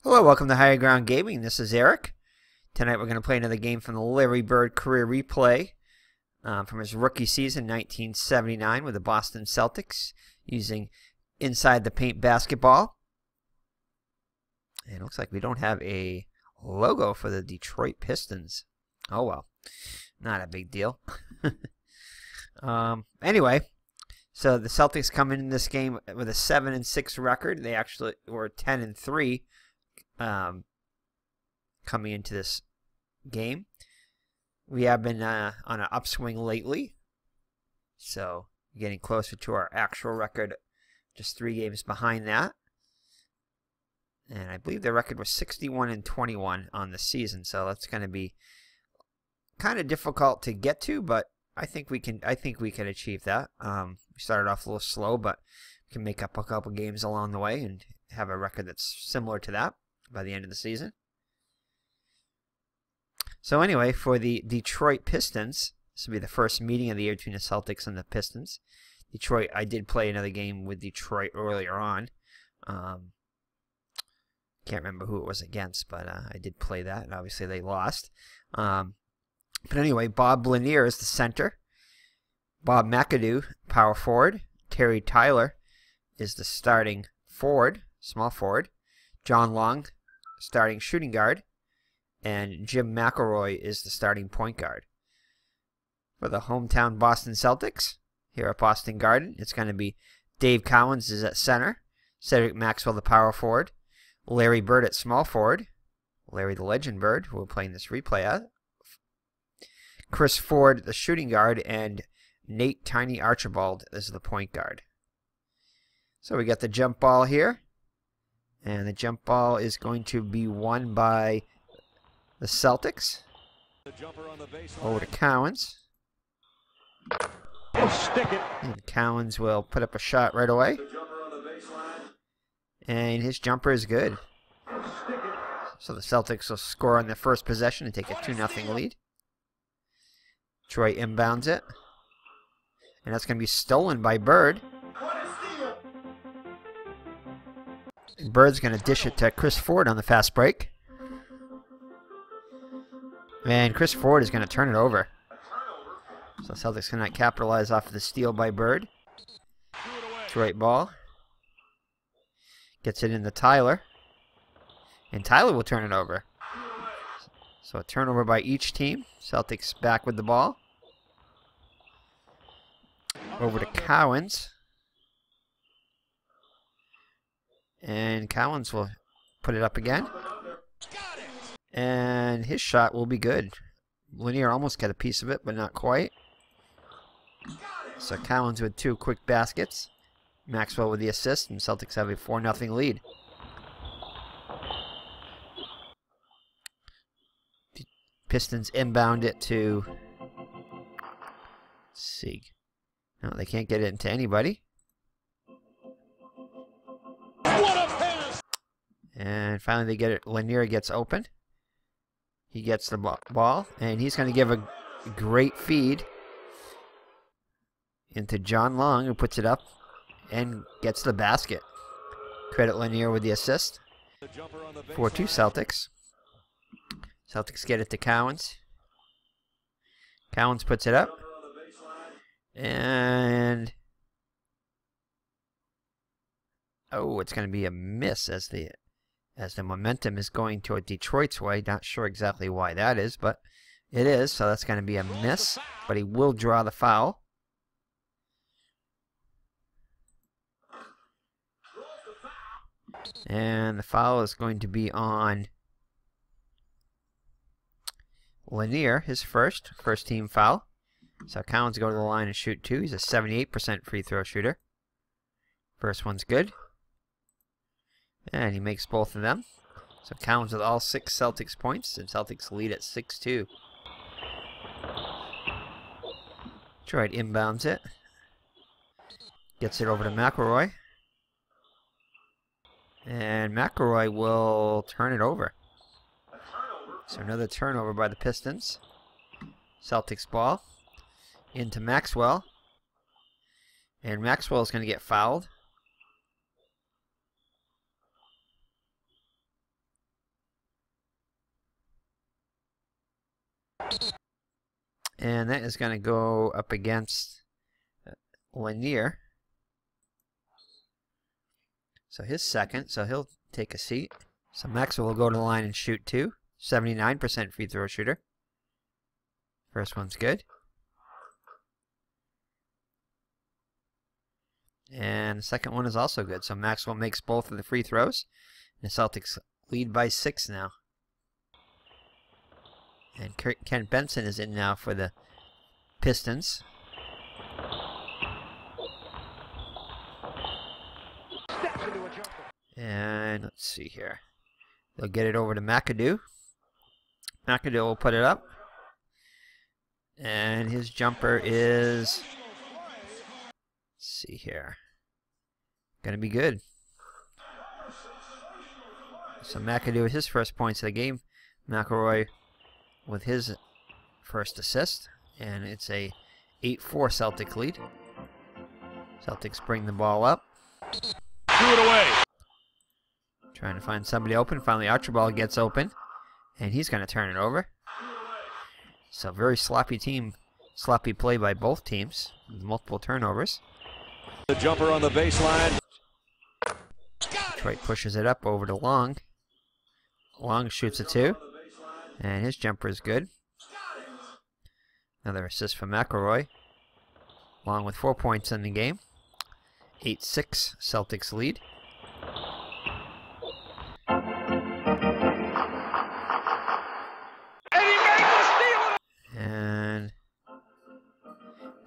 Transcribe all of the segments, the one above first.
Hello, welcome to Higher Ground Gaming. This is Eric. Tonight we're going to play another game from the Larry Bird career replay from his rookie season, 1979, with the Boston Celtics, using Inside the Paint basketball. And it looks like we don't have a logo for the Detroit Pistons. Oh well, not a big deal. Anyway, so the Celtics come in this game with a 7-6 record. They actually were 10-3. Coming into this game. We have been on an upswing lately, so getting closer to our actual record, just 3 games behind that. And I believe the record was 61-21 on the season, so that's going to be kind of difficult to get to, but I think we can achieve that. We started off a little slow, but we can make up a couple games along the way and have a record that's similar to that by the end of the season. So anyway, for the Detroit Pistons, this will be the first meeting of the year between the Celtics and the Pistons. Detroit, I did play another game with Detroit earlier on. Can't remember who it was against, but I did play that, and obviously they lost. But anyway, Bob Lanier is the center. Bob Mcadoo, power forward. Terry Tyler is the starting forward, small forward. John Long, starting shooting guard. And Jim McElroy is the starting point guard. For the hometown Boston Celtics, here at Boston Garden, it's going to be Dave Cowens is at center. Cedric Maxwell, the power forward. Larry Bird at small forward. Larry the Legend Bird, who we're playing this replay at. Chris Ford, the shooting guard. And Nate Tiny Archibald is the point guard. So we got the jump ball here. And the jump ball is going to be won by the Celtics. Over to Cowens. And Cowens will put up a shot right away. And his jumper is good. So the Celtics will score on their first possession and take a 2-0 lead. Troy inbounds it. And that's going to be stolen by Bird. Bird's going to dish it to Chris Ford on the fast break. And Chris Ford is going to turn it over. So Celtics cannot capitalize off of the steal by Bird. Detroit ball. Gets it into Tyler. And Tyler will turn it over. So a turnover by each team. Celtics back with the ball. Over to Cowens. And Cowens will put it up again. And his shot will be good. Lanier almost got a piece of it, but not quite. So Cowens with 2 quick baskets. Maxwell with the assist, and Celtics have a 4-0 lead. The Pistons inbound it to... Let's see. No, they can't get it into anybody. And finally they get it. Lanier gets open. He gets the ball, and he's going to give a great feed into John Long, who puts it up and gets the basket. Credit Lanier with the assist. 4-2 Celtics. Celtics get it to Cowens. Cowens puts it up. And... oh, it's going to be a miss as the momentum is going toward Detroit's way. Not sure exactly why that is, but it is. So that's going to be a miss. But he will draw the foul. And the foul is going to be on Lanier, his first team foul. So Cowens go to the line and shoot 2. He's a 78% free throw shooter. First one's good. And he makes both of them. So Cowens with all 6 Celtics points, and Celtics lead at 6-2. Detroit inbounds it. Gets it over to McElroy. And McElroy will turn it over. So another turnover by the Pistons. Celtics ball. Into Maxwell. And Maxwell is going to get fouled. And that is going to go up against Lanier. So his second, so he'll take a seat. So Maxwell will go to the line and shoot two. 79% free throw shooter. First one's good. And the second one is also good. So Maxwell makes both of the free throws. And the Celtics lead by 6 now. And Kent Benson is in now for the Pistons. And let's see here. They'll get it over to Mcadoo. Mcadoo will put it up. And his jumper is... let's see here. Gonna be good. So Mcadoo with his first points of the game. McElroy with his first assist. And it's a 8-4 Celtic lead. Celtics bring the ball up. Threw it away. Trying to find somebody open. Finally Archibald gets open. And he's going to turn it over. So very sloppy team. Sloppy play by both teams. With multiple turnovers. The jumper on the baseline. Detroit pushes it up over to Long. Long shoots a 2. And his jumper is good. Another assist from McElroy. Long with 4 points in the game. 8-6 Celtics lead. And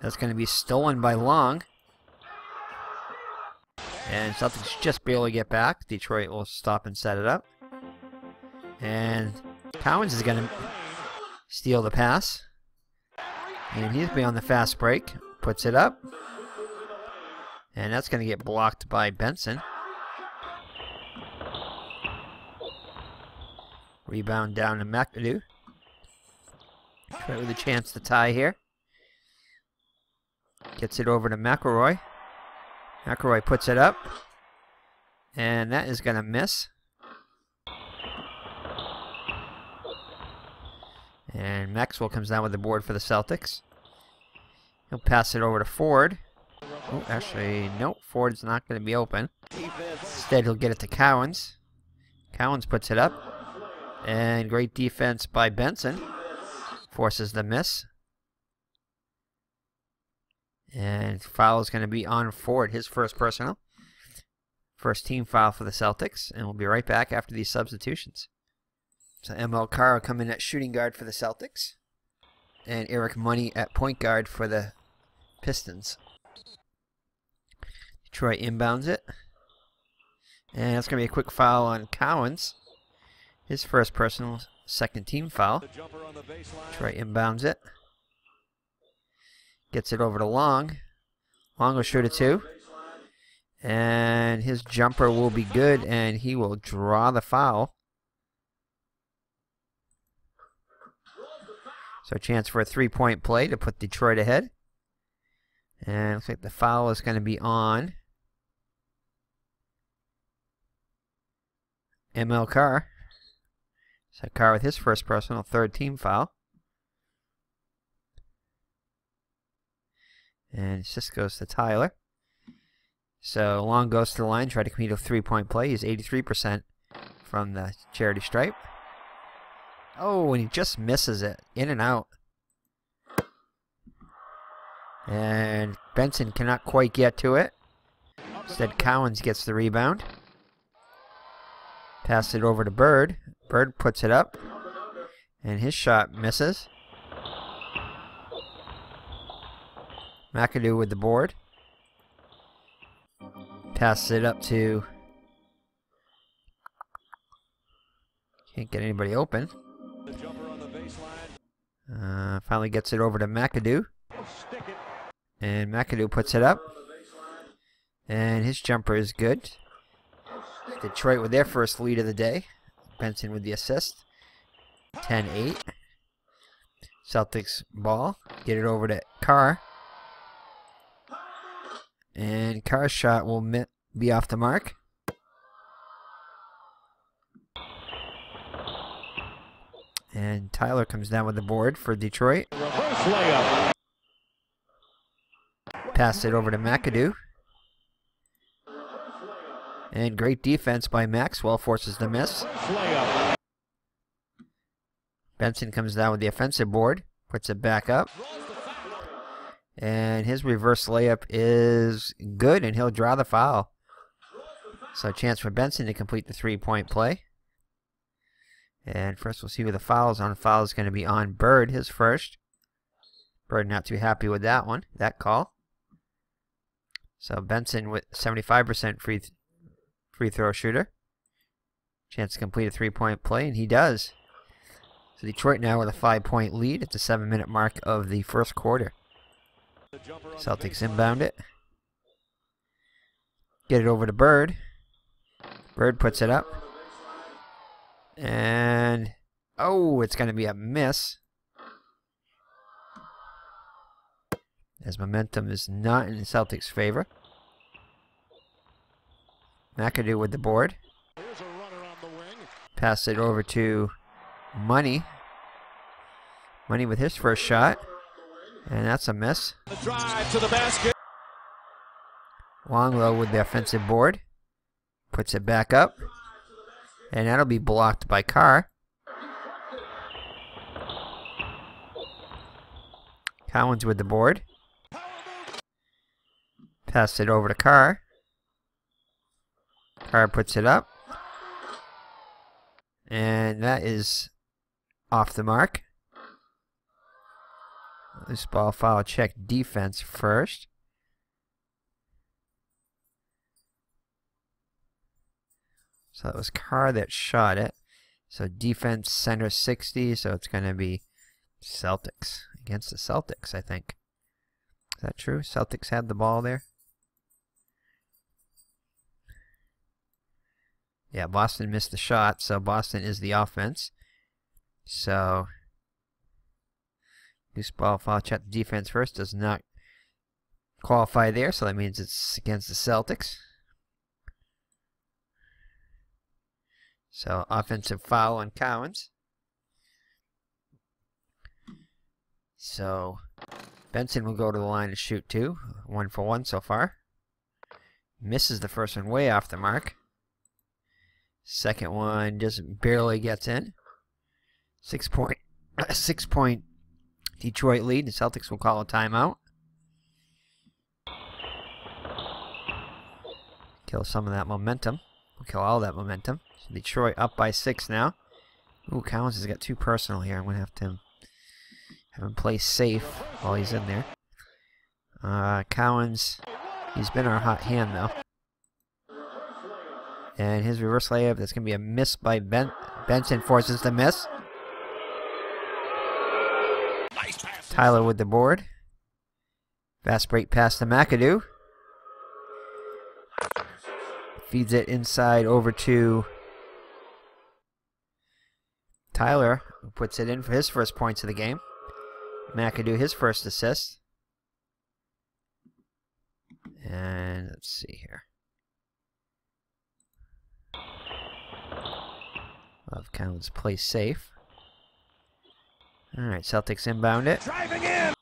that's going to be stolen by Long. And Celtics just barely get back. Detroit will stop and set it up. And Cowens is going to steal the pass. And he's been on the fast break. Puts it up. And that's going to get blocked by Benson. Rebound down to Mcadoo. Detroit with a chance to tie here. Gets it over to McElroy. McElroy puts it up. And that is going to miss. And Maxwell comes down with the board for the Celtics. He'll pass it over to Ford. Oh, actually, no. Ford's not going to be open. Instead, he'll get it to Cowens. Cowens puts it up. And great defense by Benson. Forces the miss. And foul is going to be on Ford, his first personal. First team foul for the Celtics. And we'll be right back after these substitutions. So ML Carr come in at shooting guard for the Celtics. And Eric Money at point guard for the Pistons. Detroit inbounds it. And it's going to be a quick foul on Cowens. His first personal, second team foul. Detroit inbounds it. Gets it over to Long. Long will shoot a 2. And his jumper will be good, and he will draw the foul. So a chance for a 3-point play to put Detroit ahead. And looks like the foul is going to be on ML Carr. So Carr with his first personal, third team foul. And assist goes to Tyler. So Long goes to the line, try to complete a 3-point play. He's 83% from the charity stripe. Oh, and he just misses it. In and out. And Benson cannot quite get to it. Instead, Cowens gets the rebound. Pass it over to Bird. Bird puts it up. And his shot misses. Mcadoo with the board. Passes it up to... can't get anybody open. Finally gets it over to Mcadoo. And Mcadoo puts it up. And his jumper is good. Detroit with their first lead of the day. Benson with the assist. 10-8. Celtics ball. Get it over to Carr. And Carr's shot will be off the mark. And Tyler comes down with the board for Detroit. Reverse layup. Pass it over to Mcadoo. And great defense by Maxwell, forces the miss. Layup. Benson comes down with the offensive board, puts it back up. And his reverse layup is good, and he'll draw the foul. So a chance for Benson to complete the three-point play. And first we'll see who the foul is on. The foul is going to be on Bird, his first. Bird not too happy with that one, that call. So Benson with 75% free throw shooter. Chance to complete a three-point play, and he does. So Detroit now with a 5-point lead at the 7-minute mark of the first quarter. Celtics inbound it. Get it over to Bird. Bird puts it up. And, oh, it's going to be a miss. As momentum is not in the Celtics' favor. Mcadoo with the board. Pass it over to Money. Money with his first shot. And that's a miss. The drive to the basket. Longlow with the offensive board. Puts it back up. And that'll be blocked by Carr. Collins with the board. Pass it over to Carr. Carr puts it up. And that is off the mark. Loose ball foul check defense first. So that was Carr that shot it. So defense center 60. So it's going to be Celtics against the Celtics, I think. Is that true? Celtics had the ball there. Yeah, Boston missed the shot. So Boston is the offense. So loose ball foul check defense first does not qualify there. So that means it's against the Celtics. So offensive foul on Collins. So Benson will go to the line to shoot two. 1 for 1 so far. Misses the first one way off the mark. Second one just barely gets in. 6-point Detroit lead. The Celtics will call a timeout. Kill some of that momentum. We'll kill all that momentum. So Detroit up by 6 now. Ooh, Collins has got too personal here. I'm going to have to have him play safe while he's in there. Collins, he's been our hot hand though. And his reverse layup, that's going to be a miss by Benson, forces the miss. Tyler with the board. Fast break pass to Mcadoo. Feeds it inside over to Tyler, who puts it in for his first points of the game. Mcadoo, his first assist. And let's see here. Love Collins play safe. Alright, Celtics inbound it. Driving in.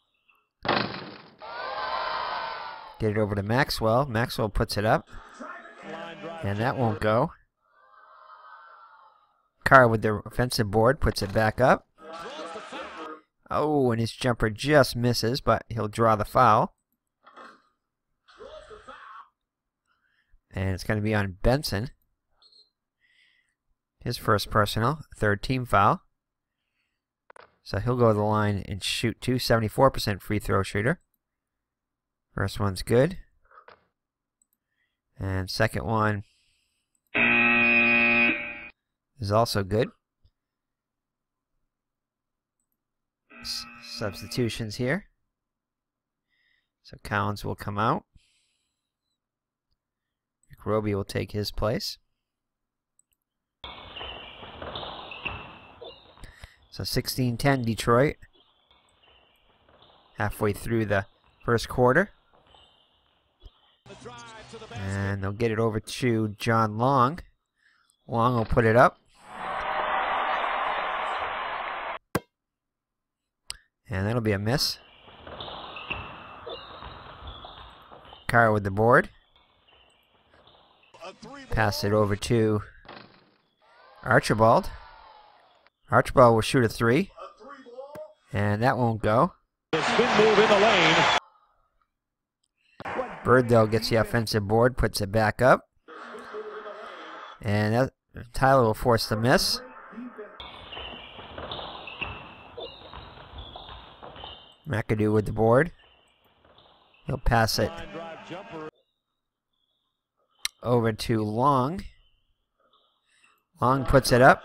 Get it over to Maxwell. Maxwell puts it up. And that won't go. Carr with the offensive board puts it back up. Oh, and his jumper just misses, but he'll draw the foul. And it's going to be on Benson. His first personal, third team foul. So he'll go to the line and shoot two. 74% free throw shooter. First one's good. And second one is also good. Substitutions here. So Collins will come out. Roby will take his place. So 16-10 Detroit. Halfway through the first quarter. And they'll get it over to John Long. Long will put it up. And that'll be a miss. Carr with the board. Pass it over to Archibald. Archibald will shoot a 3. And that won't go. Spin move in the lane. Bird, though, gets the offensive board, puts it back up. And Tyler will force the miss. Mcadoo with the board. He'll pass it over to Long. Long puts it up.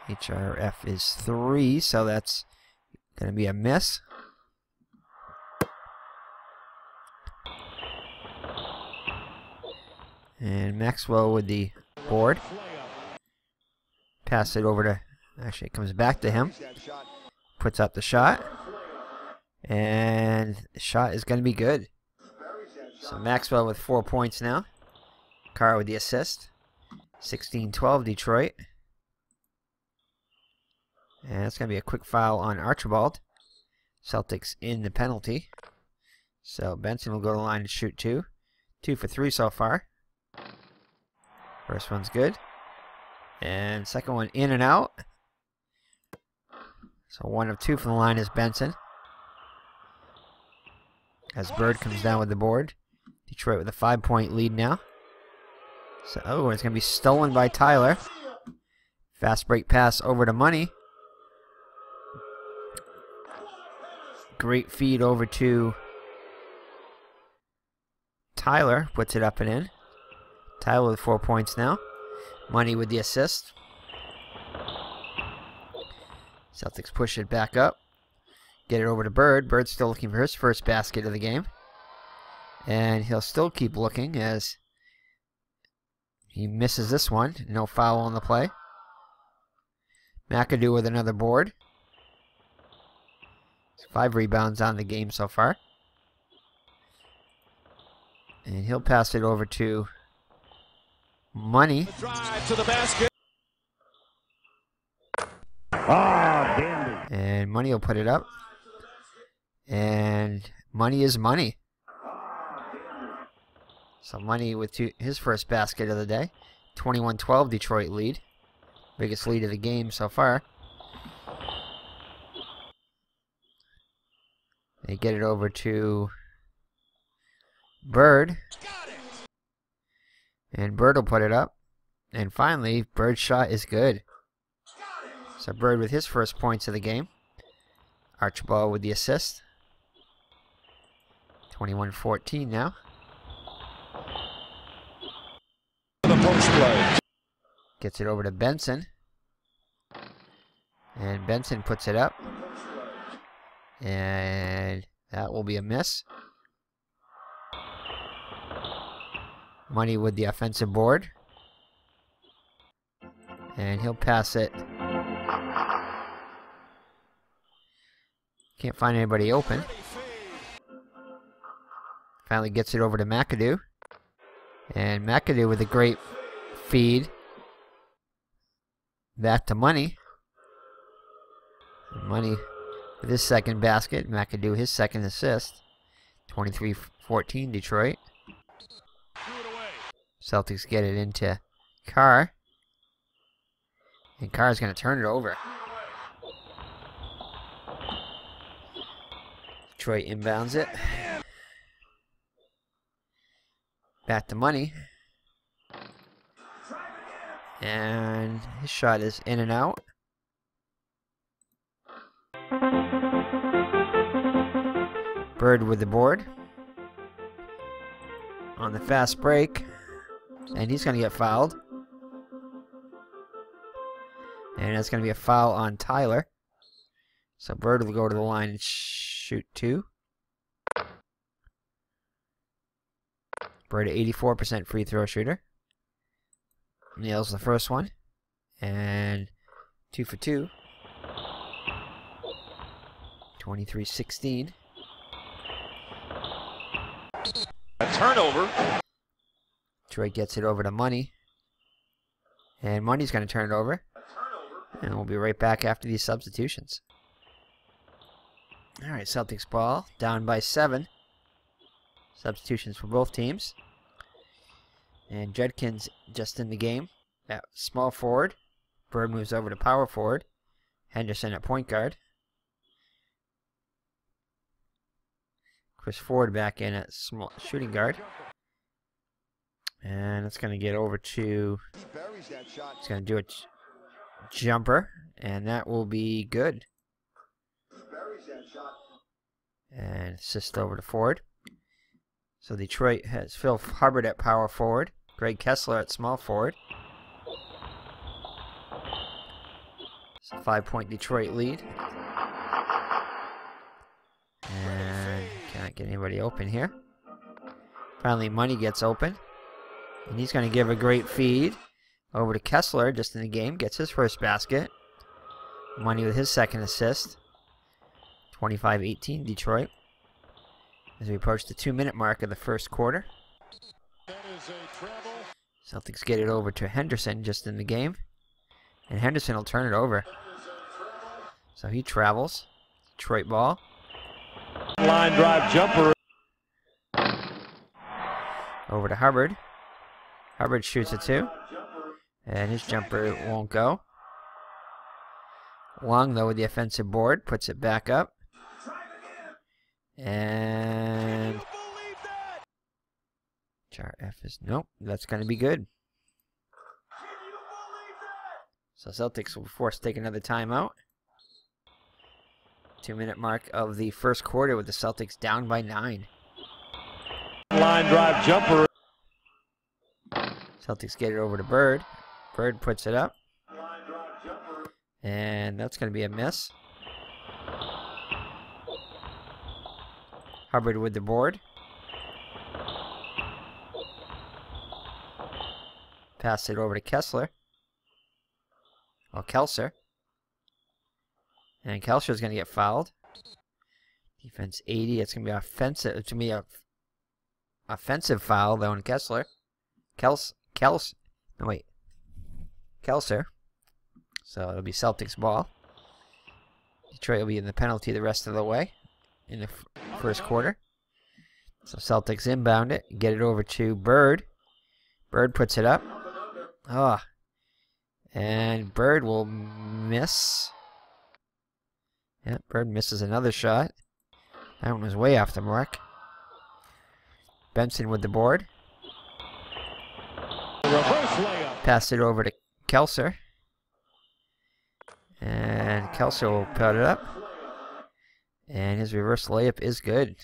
HRF is 3, so that's going to be a miss. And Maxwell with the board. Pass it over to, actually it comes back to him. Puts up the shot. And the shot is going to be good. So Maxwell with 4 points now. Carr with the assist. 16-12 Detroit. And that's going to be a quick foul on Archibald. Celtics in the penalty. So Benson will go to the line to shoot 2. 2 for 3 so far. First one's good. And second one in and out. So 1 of 2 from the line is Benson. As Bird comes down with the board. Detroit with a 5-point lead now. So, oh, it's going to be stolen by Tyler. Fast break pass over to Money. Great feed over to Tyler. Puts it up and in. Tyler with 4 points now. Money with the assist. Celtics push it back up. Get it over to Bird. Bird's still looking for his first basket of the game. And he'll still keep looking as he misses this one. No foul on the play. Mcadoo with another board. 5 rebounds on the game so far. And he'll pass it over to Money. Drive to the basket. And Money will put it up. And Money is Money. So Money with his first basket of the day. 21-12 Detroit lead. Biggest lead of the game so far. They get it over to Bird. And Bird will put it up. And finally, Bird's shot is good. So Bird with his first points of the game. Archibald with the assist. 21-14 now. The post play. Gets it over to Benson. And Benson puts it up. And that will be a miss. Money with the offensive board. And he'll pass it. Can't find anybody open. Finally gets it over to Mcadoo. And Mcadoo with a great feed. Back to Money. And Money with his second basket. Mcadoo his second assist. 23-14 Detroit. Celtics get it into Carr. And Carr's going to turn it over. Detroit inbounds it. Back to Money. And his shot is in and out. Bird with the board. On the fast break. And he's going to get fouled. And it's going to be a foul on Tyler. So Bird will go to the line and shoot 2. Bird, 84% free throw shooter. Nails the first one. And 2 for 2. 23-16. A turnover. Detroit gets it over to Money. And Money's going to turn it over. And we'll be right back after these substitutions. All right, Celtics ball, down by 7. Substitutions for both teams. And Judkins just in the game at small forward. Bird moves over to power forward. Henderson at point guard. Chris Ford back in at small shooting guard. And it's going to get over to... It's going to do a jumper. And that will be good. And assist over to Ford. So Detroit has Phil Hubbard at power forward. Greg Kessler at small forward. It's a 5-point Detroit lead. And can't get anybody open here. Finally, Money gets open. And he's going to give a great feed over to Kessler just in the game. Gets his first basket. Money with his second assist. 25-18 Detroit. As we approach the 2-minute mark of the first quarter. Celtics get it over to Henderson just in the game. And Henderson will turn it over. So he travels. Detroit ball. Line drive jumper. Over to Hubbard. Hubbard shoots a 2. And his jumper won't go. Long, though, with the offensive board. Puts it back up. And... Char F is... Nope, that's going to be good. So Celtics will be forced to take another timeout. 2-minute mark of the first quarter with the Celtics down by 9. Line drive jumper. Celtics get it over to Bird. Bird puts it up. And that's going to be a miss. Hubbard with the board. Pass it over to Kessler. Oh, Kelser. And Kelser's going to get fouled. Defense 80. It's going to be offensive. It's going to be a offensive foul though on Kessler. Kelser. So it'll be Celtics ball. Detroit will be in the penalty the rest of the way in the first quarter. So Celtics inbound it. Get it over to Bird. Bird puts it up. Oh. And Bird will miss. Yeah, Bird misses another shot. That one was way off the mark. Benson with the board. Pass it over to Kelser. And Kelser will put it up. And his reverse layup is good.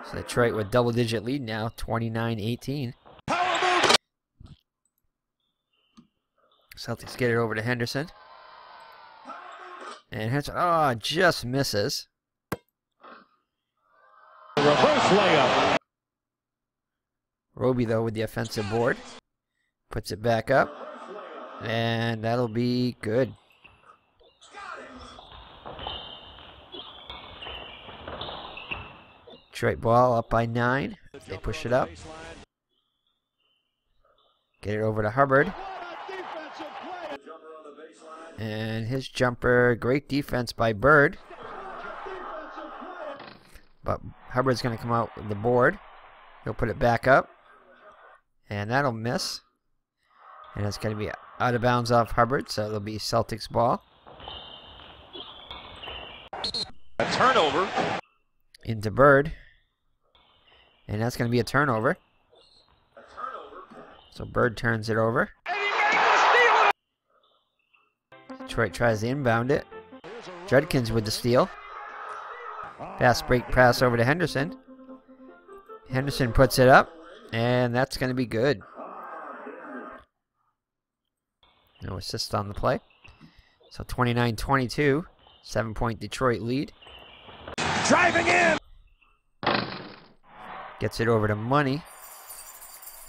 So Detroit with double-digit lead now, 29-18. Celtics get it over to Henderson. And Henderson, just misses. Reverse layup. Roby, though, with the offensive board. Puts it back up. And that'll be good. Detroit ball up by 9. They push it up. Get it over to Hubbard. And his jumper, great defense by Bird. But Hubbard's going to come out with the board. He'll put it back up. And that'll miss. And it's going to be out of bounds off Hubbard, so it'll be Celtics ball. A turnover. Into Bird. And that's going to be a turnover. So Bird turns it over. Detroit tries to inbound it. Judkins with the steal. Fast break pass over to Henderson. Henderson puts it up. And that's going to be good. No assist on the play. So 29-22. 7-point Detroit lead. Driving in. Gets it over to Money.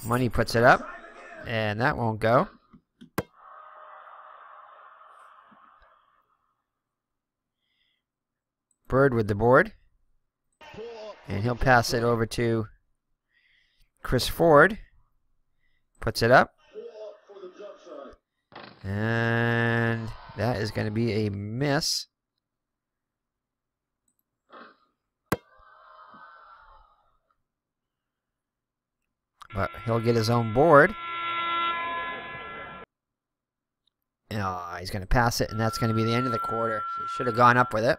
Money puts it up. And that won't go. Bird with the board. And he'll pass it over to Chris Ford. Puts it up. And that is going to be a miss. But he'll get his own board. Oh, he's going to pass it, and that's going to be the end of the quarter. He should have gone up with it.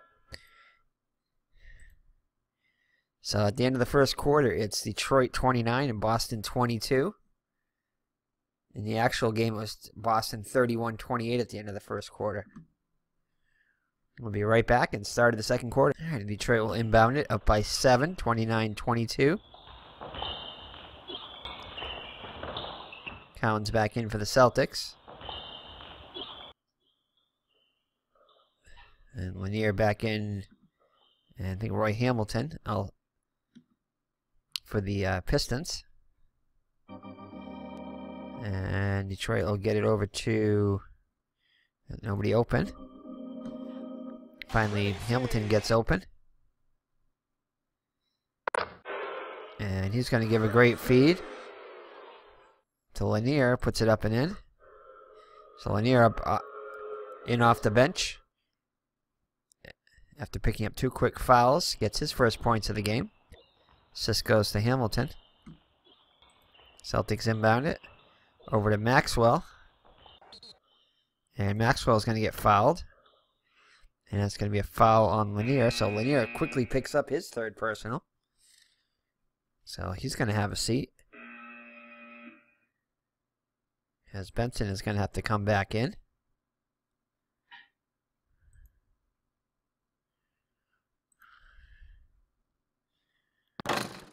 So at the end of the first quarter, it's Detroit 29 and Boston 22. In the actual game, it was Boston 31-28 at the end of the first quarter. We'll be right back and start of the second quarter. All right, Detroit will inbound it up by 7, 29-22. Cowan's back in for the Celtics. And Lanier back in, and I think Roy Hamilton for the Pistons. And Detroit will get it over to nobody open. Finally, Hamilton gets open. And he's going to give a great feed to Lanier. Puts it up and in. So Lanier up in off the bench. After picking up 2 quick fouls, gets his first points of the game. Assist goes to Hamilton. Celtics inbound it. Over to Maxwell. And Maxwell's going to get fouled. And it's going to be a foul on Lanier. So Lanier quickly picks up his third personal. So he's going to have a seat. As Benson is going to have to come back in.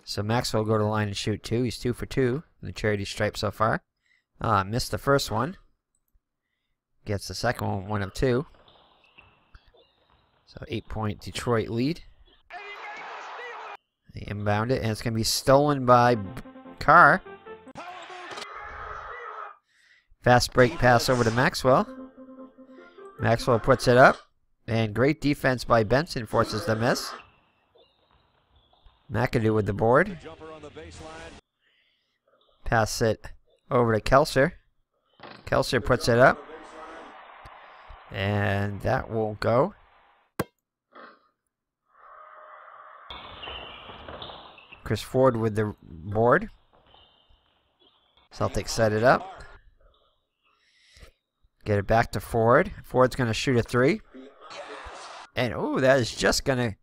So Maxwell will go to the line and shoot 2. He's 2 for 2 in the charity stripe so far. Missed the first one. Gets the second one, 1 of 2. So 8-point Detroit lead. They inbound it, and it's going to be stolen by Carr. Fast break pass over to Maxwell. Maxwell puts it up, and great defense by Benson forces the miss. Mcadoo with the board. Pass it over to Kelser. Kelser puts it up. And that won't go. Chris Ford with the board. Celtics set it up. Get it back to Ford. Ford's going to shoot a 3. And, oh, that is just going to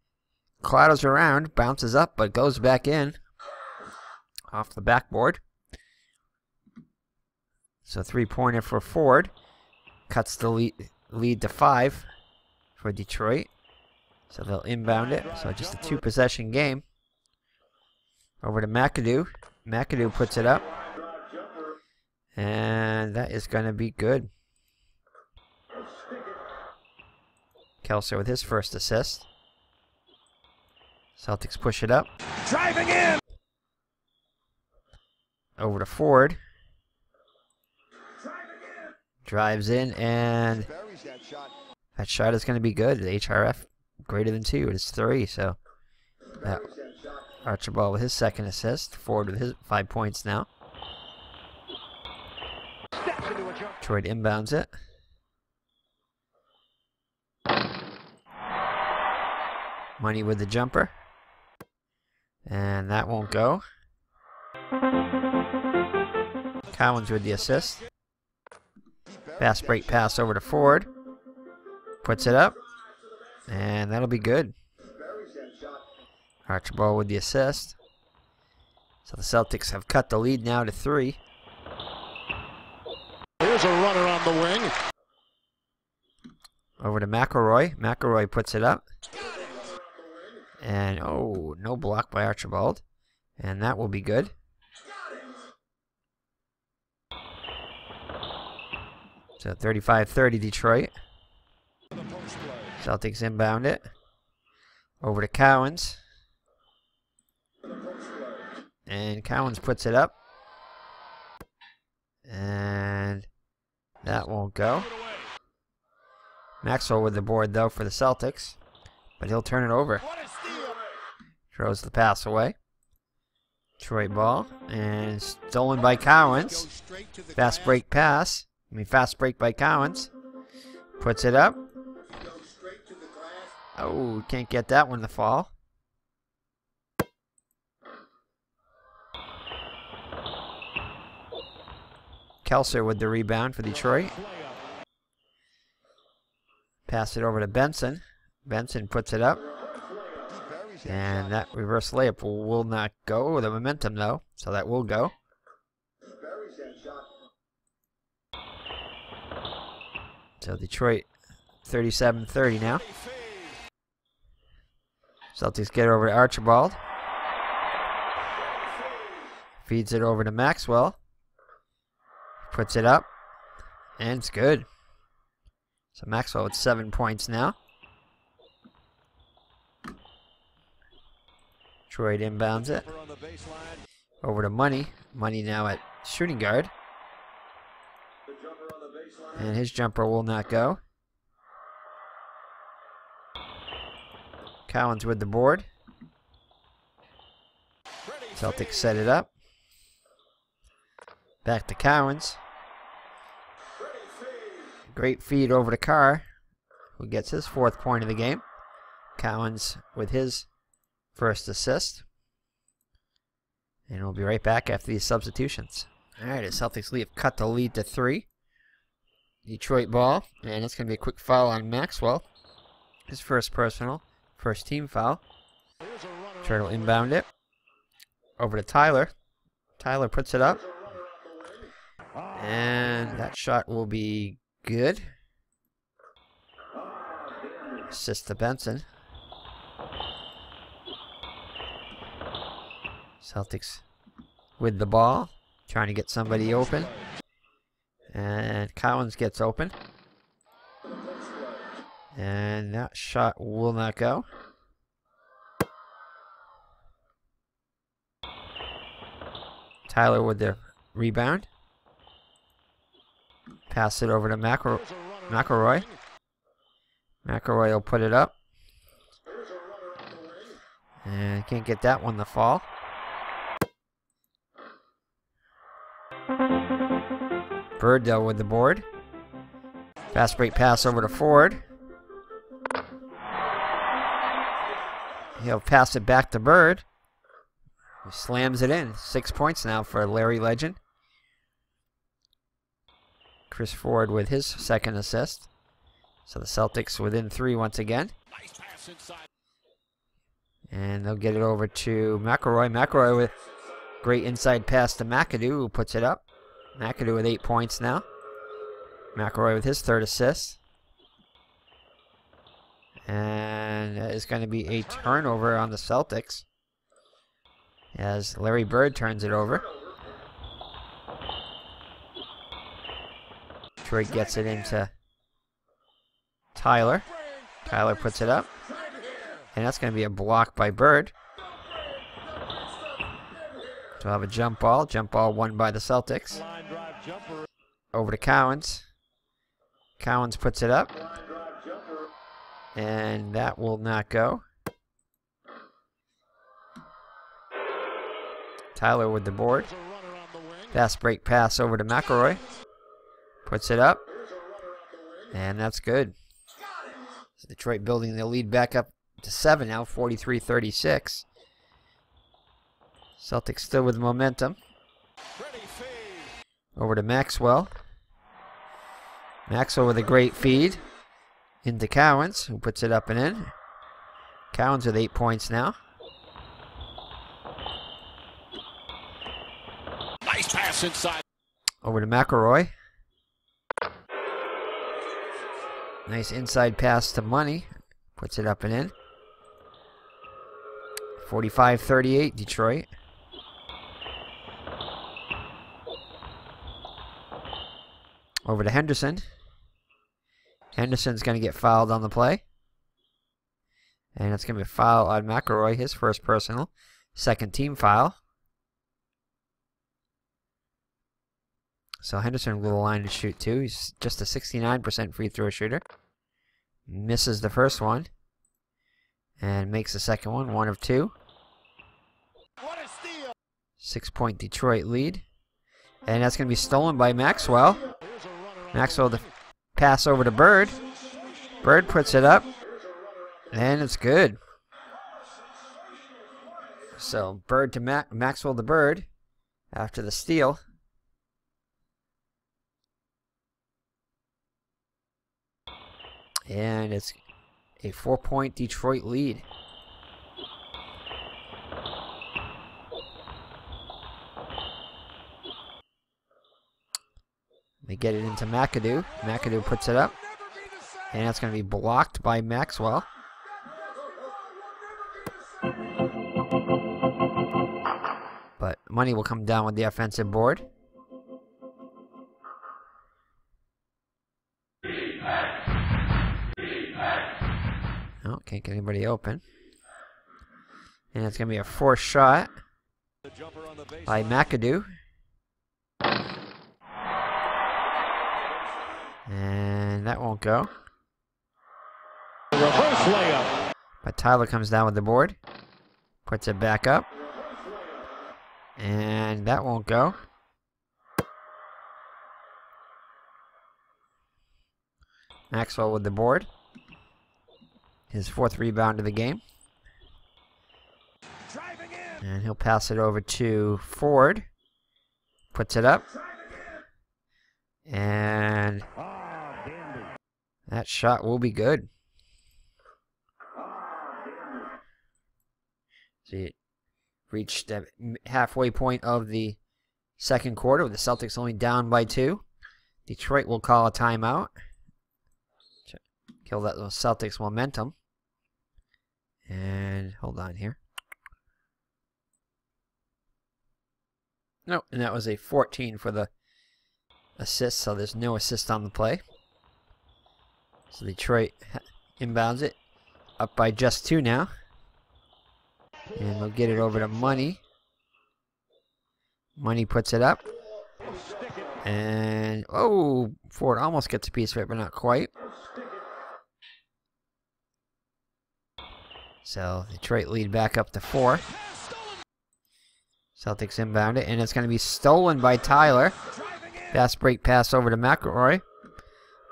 clatters around, bounces up, but goes back in off the backboard. So 3-pointer for Ford. Cuts the lead to 5 for Detroit. So they'll inbound it. So just a 2-possession game. Over to Mcadoo. Mcadoo puts it up. And that is going to be good. Kelser with his first assist. Celtics push it up. Driving in. Over to Ford. Drives in, and that shot is going to be good. The HRF greater than 2. It's 3, so Archibald with his second assist. Ford with his 5 points now. Detroit inbounds it. Money with the jumper. And that won't go. Collins with the assist. Fast break pass over to Ford. Puts it up. And that'll be good. Archibald with the assist. So the Celtics have cut the lead now to 3. Here's a runner on the wing. Over to McElroy. McElroy puts it up. And, oh, no block by Archibald. And that will be good. So 35-30 Detroit. Celtics inbound it. Over to Cowens. And Cowens puts it up. And that won't go. Maxwell with the board, though, for the Celtics. But he'll turn it over. Throws the pass away. Detroit ball. And stolen by Cowens. Fast break pass. Fast break by Cowens. Puts it up. Oh, can't get that one to fall. Kelser with the rebound for Detroit. Pass it over to Benson. Benson puts it up. And that reverse layup will not go. The momentum, though, so that will go. So Detroit 37-30 now. Celtics get over to Archibald. Feeds it over to Maxwell. Puts it up. And it's good. So Maxwell with 7 points now. Detroit inbounds it. Over to Money. Money now at shooting guard. And his jumper will not go. Collins with the board. Celtics set it up. Back to Cowens. Great feed over to Carr, who gets his 4th point of the game. Cowens with his first assist. And we'll be right back after these substitutions. Alright, the Celtics cut the lead to 3. Detroit ball, and it's going to be a quick foul on Maxwell. His first personal, first team foul. Turtle inbound it. Over to Tyler. Tyler puts it up. And that shot will be good. Assist to Benson. Celtics with the ball, trying to get somebody open. And Collins gets open. And that shot will not go. Tyler with the rebound. Pass it over to McElroy. McElroy will put it up. And can't get that one to fall. Bird, though, with the board. Fast break pass over to Ford. He'll pass it back to Bird. He slams it in. 6 points now for Larry Legend. Chris Ford with his second assist. So the Celtics within 3 once again. And they'll get it over to McElroy. McElroy with great inside pass to Mcadoo, who puts it up. Mcadoo with 8 points now. McElroy with his 3rd assist. And that is going to be a turnover on the Celtics, as Larry Bird turns it over. Detroit gets it into Tyler. Tyler puts it up. And that's going to be a block by Bird. So we'll have a jump ball. Jump ball won by the Celtics. Over to Cowens. Cowens puts it up. And that will not go. Tyler with the board. Fast break pass over to McElroy. Puts it up. And that's good. So Detroit building the lead back up to 7 now, 43-36. Celtics still with momentum. Over to Maxwell. Maxwell with a great feed into Cowens, who puts it up and in. Cowens with 8 points now. Nice pass inside. Over to McElroy. Nice inside pass to Money. Puts it up and in. 45-38 Detroit. Over to Henderson. Henderson's going to get fouled on the play. And it's going to be a foul on McElroy, his first personal. Second team foul. So Henderson with a line to shoot too. He's just a 69% free throw shooter. Misses the first one. And makes the second one, 1 of 2. 6-point Detroit lead. And that's going to be stolen by Maxwell. Maxwell the pass over to Bird. Bird puts it up. And it's good. So Bird to Maxwell to Bird after the steal. And it's a 4-point Detroit lead. They get it into Mcadoo. Mcadoo puts it up. And that's going to be blocked by Maxwell. But money will come down with the offensive board. Oh, can't get anybody open. And it's going to be a forced shot by Mcadoo. And that won't go. Reverse layup. But Tyler comes down with the board. Puts it back up. And that won't go. Maxwell with the board. His 4th rebound of the game. And he'll pass it over to Ford. Puts it up. And that shot will be good. So it reached the halfway point of the second quarter with the Celtics only down by 2. Detroit will call a timeout. Kill that little Celtics momentum. And hold on here. No, and that was a 14 for the assist, so there's no assist on the play. So Detroit inbounds it. Up by just 2 now. And they'll get it over to Money. Money puts it up. And, oh, Ford almost gets a piece of it, but not quite. So Detroit lead back up to 4. Celtics inbound it, and it's going to be stolen by Tyler. Fast break pass over to McElroy.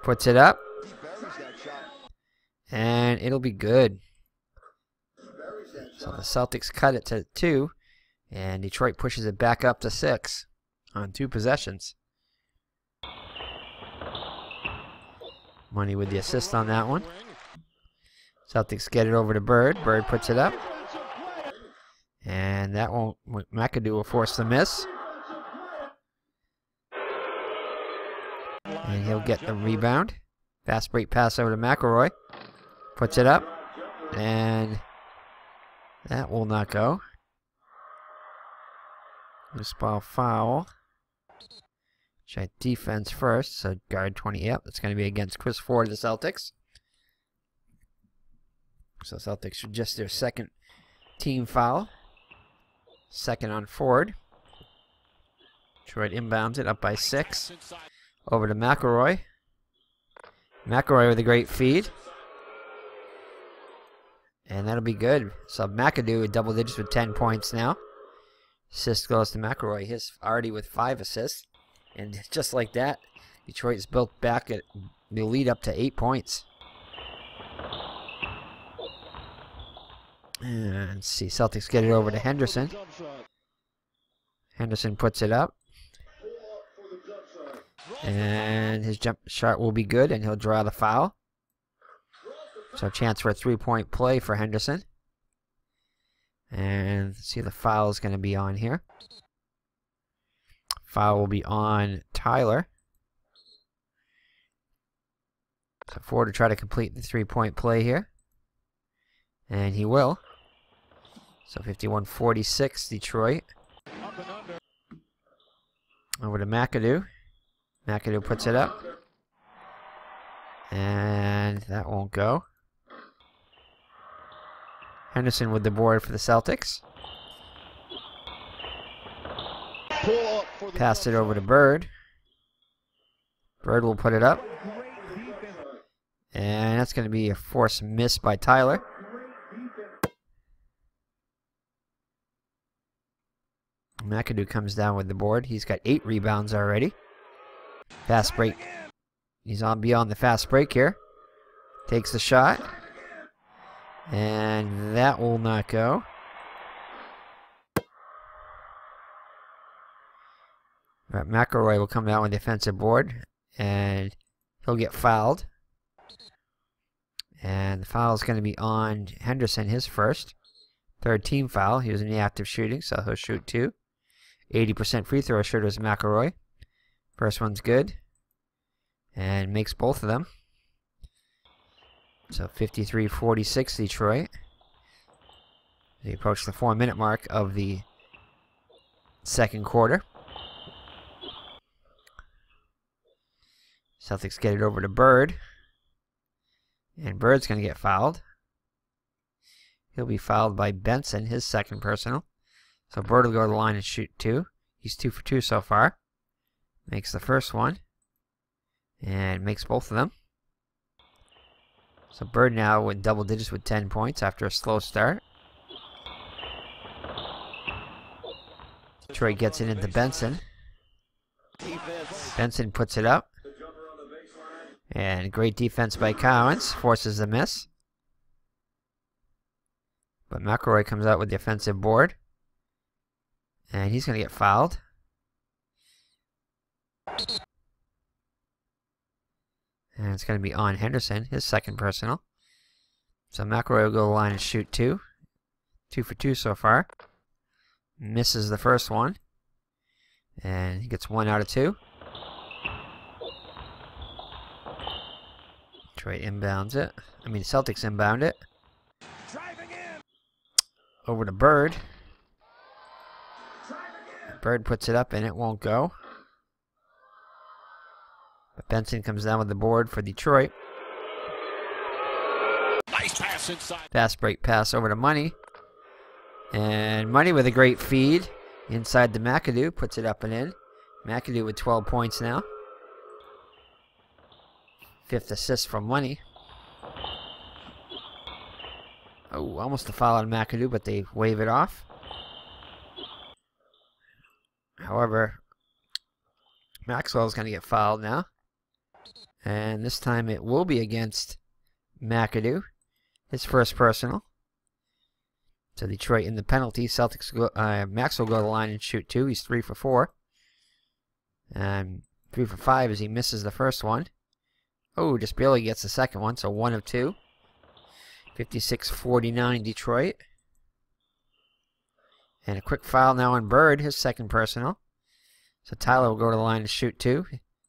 Puts it up. And it'll be good. So the Celtics cut it to 2. And Detroit pushes it back up to 6 on 2 possessions. Money with the assist on that one. Celtics get it over to Bird. Bird puts it up. And that won't... Mcadoo will force the miss. And he'll get the rebound. Fast break pass over to McElroy. Puts it up. And that will not go. Loose ball foul. Check defense first. So guard 20. Yep, that's going to be against Chris Ford of the Celtics. So Celtics should just their 2nd team foul. 2nd on Ford. Detroit inbounds it up by 6. Over to McElroy. McElroy with a great feed. And that'll be good. So Mcadoo with double digits with 10 points now. Assist goes to McElroy. He's already with 5 assists. And just like that, Detroit's built back at the lead up to 8 points. And let's see, Celtics get it over to Henderson. Henderson puts it up. And his jump shot will be good, and he'll draw the foul. So a chance for a 3-point play for Henderson. And let's see, the foul is going to be on here. Foul will be on Tyler. So Ford to try to complete the 3-point play here. And he will. So 51-46 Detroit. Over to Mcadoo. Mcadoo puts it up. And that won't go. Henderson with the board for the Celtics. Passed it over to Bird. Bird will put it up. And that's going to be a forced miss by Tyler. Mcadoo comes down with the board. He's got 8 rebounds already. Fast break. He's on beyond the fast break here. Takes the shot. And that will not go. Right, McElroy will come down with the defensive board. And he'll get fouled. And the foul is going to be on Henderson, his first. Third team foul. He was in the active shooting, so he'll shoot 2. 80% free throw shooter is McElroy. First one's good. And makes both of them. So 53-46 Detroit. They approach the 4-minute mark of the second quarter. Celtics get it over to Bird. And Bird's going to get fouled. He'll be fouled by Benson, his second personal. So Bird will go to the line and shoot 2. He's 2 for 2 so far. Makes the first one. And makes both of them. So Bird now with double digits with 10 points after a slow start. Detroit gets it into Benson. Benson puts it up. And great defense by Cowens. Forces the miss. But McElroy comes out with the offensive board. And he's going to get fouled. And it's going to be on Henderson, his second personal. So McElroy will go to the line and shoot 2. 2 for 2 so far. Misses the first one. And he gets 1 out of 2. Detroit inbounds it. Celtics inbound it. Over to Bird. Bird puts it up and it won't go. But Benson comes down with the board for Detroit. Nice pass inside. Fast break pass over to Money. And Money with a great feed inside the Mcadoo. Puts it up and in. Mcadoo with 12 points now. 5th assist from Money. Oh, almost a foul on Mcadoo, but they wave it off. However, Maxwell's going to get fouled now. And this time it will be against Mcadoo. His first personal. So Detroit in the penalty. Celtics go, Maxwell will go to the line and shoot 2. He's 3 for 4. And 3 for 5 as he misses the first one. Oh, just barely gets the second one, so 1 of 2. 56-49 Detroit. And a quick foul now on Bird, his second personal. So Tyler will go to the line and shoot 2.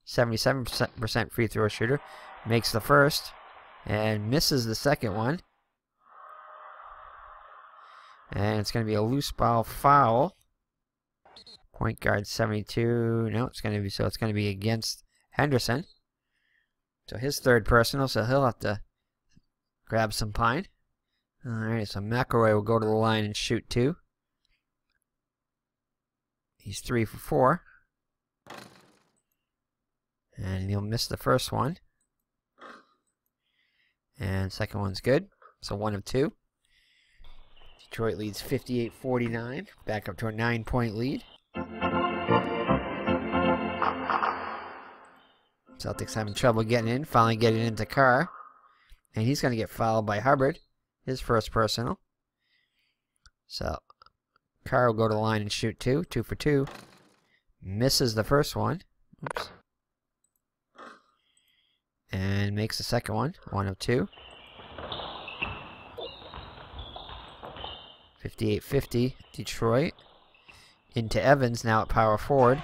77% free throw shooter. Makes the first. And misses the second one. And it's going to be a loose ball foul. Point guard 72. No, it's going to be against Henderson. So his third personal, so he'll have to grab some pine. Alright, so McElroy will go to the line and shoot 2. He's 3 for 4. And he'll miss the first one. And second one's good. So 1 of 2. Detroit leads 58-49. Back up to a 9-point lead. Celtics having trouble getting in. Finally getting into Carr. And he's going to get fouled by Hubbard. His first personal. So Carr will go to the line and shoot 2. 2 for 2. Misses the first one. Oops. And makes the second one. 1 of 2. 58-50 Detroit. Into Evans now at power forward.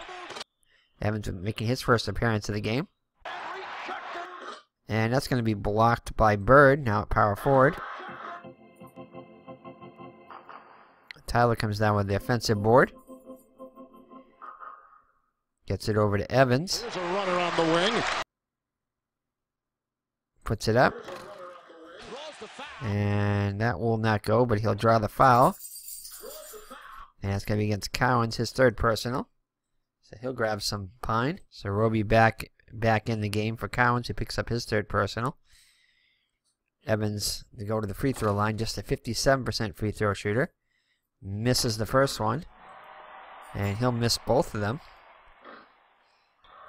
Evans making his first appearance of the game. And that's going to be blocked by Bird now at power forward. Tyler comes down with the offensive board. Gets it over to Evans. There's a runner on the wing. Puts it up. And that will not go, but he'll draw the foul. And that's going to be against Cowens, his third personal. So he'll grab some pine. So Roby back in the game for Cowens, who picks up his third personal. Evans to go to the free throw line, just a 57% free throw shooter. Misses the first one. And he'll miss both of them.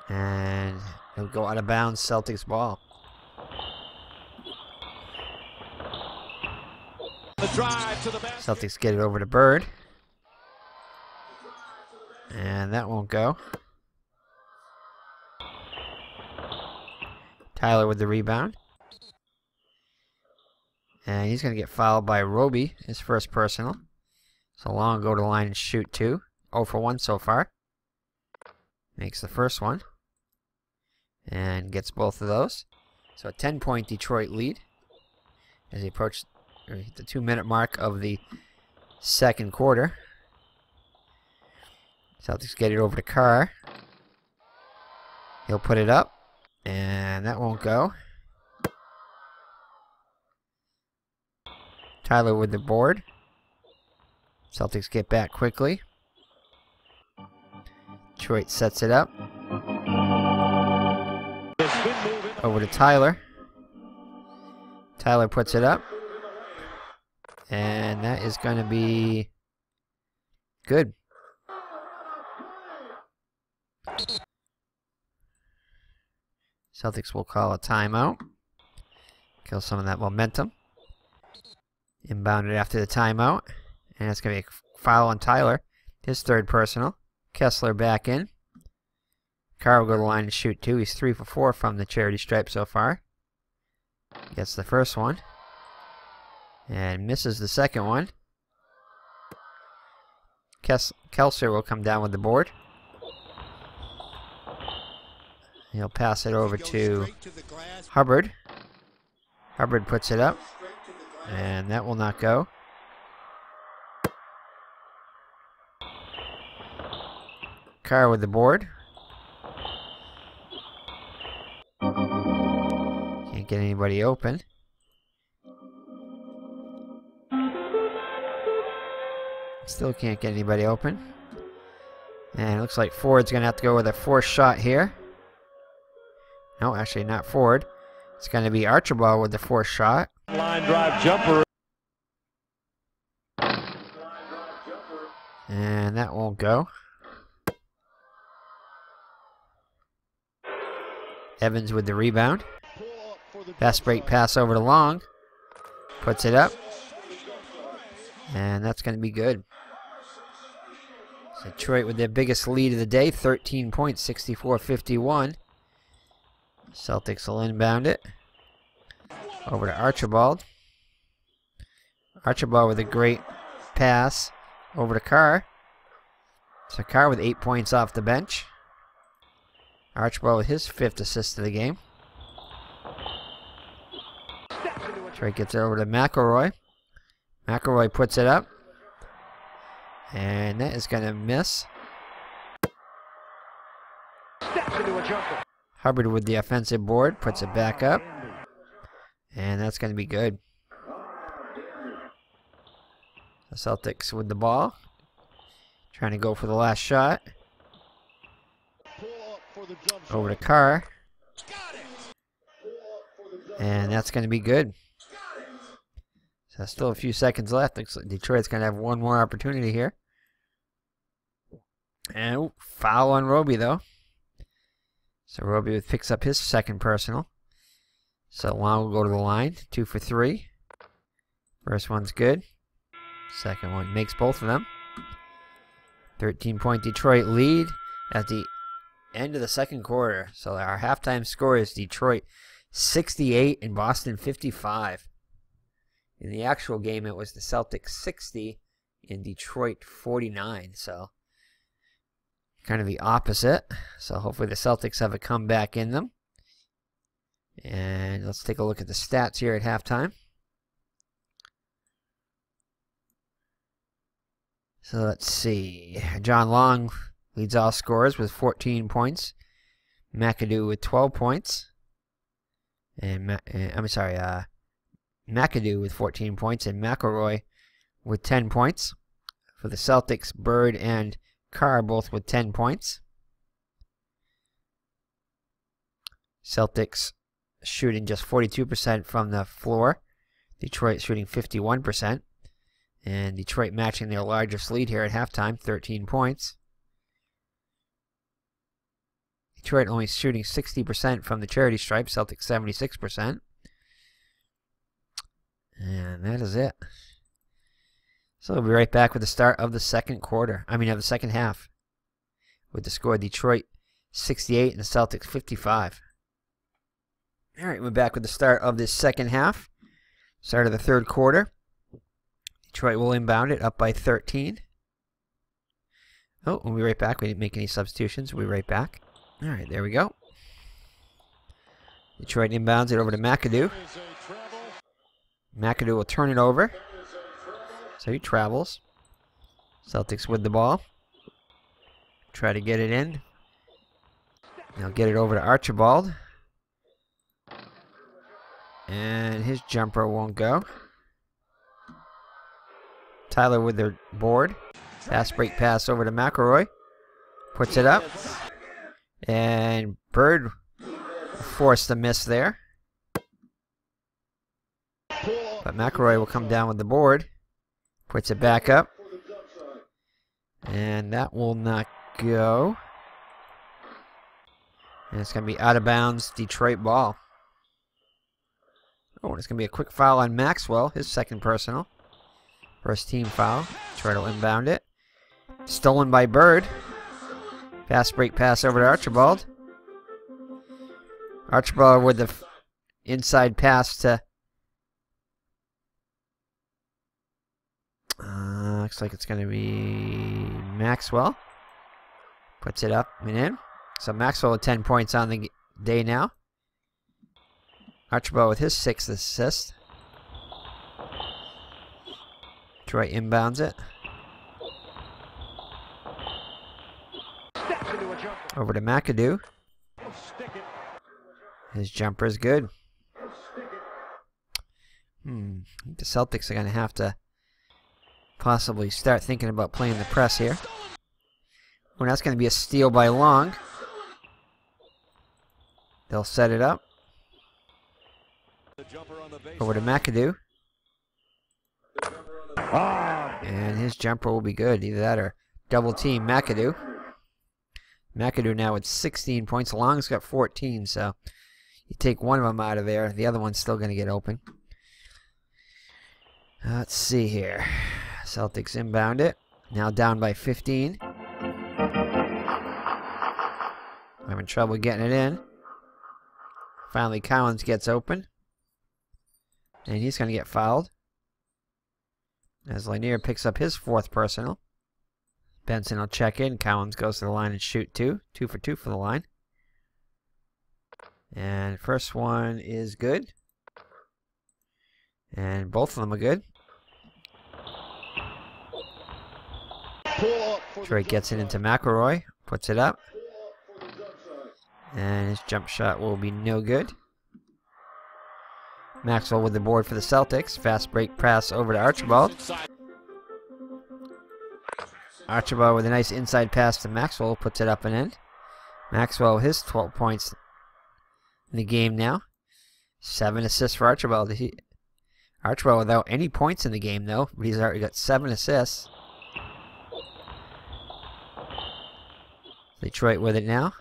And he'll go out of bounds, Celtics ball. The drive to the basket. Celtics get it over to Bird. And that won't go. Tyler with the rebound. And he's going to get fouled by Roby, his first personal. So Long will go to the line and shoot 2. 0 for 1 so far. Makes the first one. And gets both of those. So a 10-point Detroit lead as he approached the 2-minute mark of the second quarter. Celtics get it over to Carr. He'll put it up. And that won't go. Tyler with the board. Celtics get back quickly. Detroit sets it up. Over to Tyler. Tyler puts it up. And that is going to be good. Celtics will call a timeout. Kill some of that momentum. Inbounded after the timeout. And that's going to be a foul on Tyler. His third personal. Kessler back in. Carr will go to the line and shoot 2. He's 3 for 4 from the charity stripe so far. Gets the first one. And misses the second one. Kessler will come down with the board. He'll pass it over to Hubbard. Hubbard puts it up. And that will not go. Carr with the board. Can't get anybody open. Still can't get anybody open. And it looks like Ford's going to have to go with a forced shot here. No, actually not Ford. It's going to be Archibald with the forced shot. Line drive jumper. And that won't go. Evans with the rebound. Fast break pass over to Long. Puts it up. And that's going to be good. So Detroit with their biggest lead of the day. 13 points, 64-51. Celtics will inbound it. Over to Archibald. Archibald with a great pass. Over to Carr. So Carr with 8 points off the bench. Archibald with his 5th assist of the game. Detroit gets it over to McElroy. McElroy puts it up. And that is going to miss. Hubbard with the offensive board. Puts it back up. And that's going to be good. The Celtics with the ball. Trying to go for the last shot. Over to Carr. And that's going to be good. So still a few seconds left. Looks like Detroit's going to have one more opportunity here. And foul on Roby, though. So Roby picks up his second personal. So Long will go to the line. 2 for 3. First one's good. Second one makes both of them. 13-point Detroit lead at the end of the second quarter. So our halftime score is Detroit 68 and Boston 55. In the actual game, it was the Celtics 60 and Detroit 49. So kind of the opposite. So hopefully the Celtics have a comeback in them. And let's take a look at the stats here at halftime. So let's see. John Long leads all scorers with 14 points. Mcadoo with 12 points. And Mcadoo with 14 points and McElroy with 10 points. For the Celtics, Bird and Carr both with 10 points. Celtics shooting just 42% from the floor. Detroit shooting 51%. And Detroit matching their largest lead here at halftime, 13 points. Detroit only shooting 60% from the charity stripe, Celtics 76%. And that is it. So we'll be right back with the start of the second quarter. Of the second half. With the score Detroit 68 and the Celtics 55. All right, we're back with the start of this second half. Start of the third quarter. Detroit will inbound it, up by 13. Oh, we'll be right back. We didn't make any substitutions. We'll be right back. All right, there we go. Detroit inbounds it over to Mcadoo. Mcadoo will turn it over. So he travels. Celtics with the ball. Try to get it in. Now get it over to Archibald. And his jumper won't go. Tyler with their board. Fast break pass over to McElroy. Puts it up. And Bird forced a miss there. But McElroy will come down with the board. Puts it back up. And that will not go. And it's going to be out of bounds, Detroit ball. Oh, and it's going to be a quick foul on Maxwell, his second personal. First team foul. Try to inbound it. Stolen by Bird. Fast break pass over to Archibald. Archibald with the inside pass to... looks like it's going to be Maxwell. Puts it up and in. So Maxwell with 10 points on the day now. Archibald with his 6th assist. Detroit inbounds it. Over to Mcadoo. His jumper is good. The Celtics are going to have to possibly start thinking about playing the press here. Well, that's going to be a steal by Long. They'll set it up. Over to Mcadoo. And his jumper will be good. Either that or double team Mcadoo. Mcadoo now with 16 points. Long's got 14, so you take one of them out of there. The other one's still going to get open. Let's see here. Celtics inbound it. Now down by 15. Having trouble getting it in. Finally, Collins gets open. And he's going to get fouled. As Lanier picks up his 4th personal. Benson will check in. Collins goes to the line and shoot 2. 2 for 2 for the line. And first one is good. And both of them are good. Detroit gets it into McElroy. Puts it up. And his jump shot will be no good. Maxwell with the board for the Celtics. Fast break pass over to Archibald. Archibald with a nice inside pass to Maxwell. Puts it up and in. Maxwell with his 12 points in the game now. 7 assists for Archibald. Archibald without any points in the game though. But he's already got 7 assists. Detroit with it now.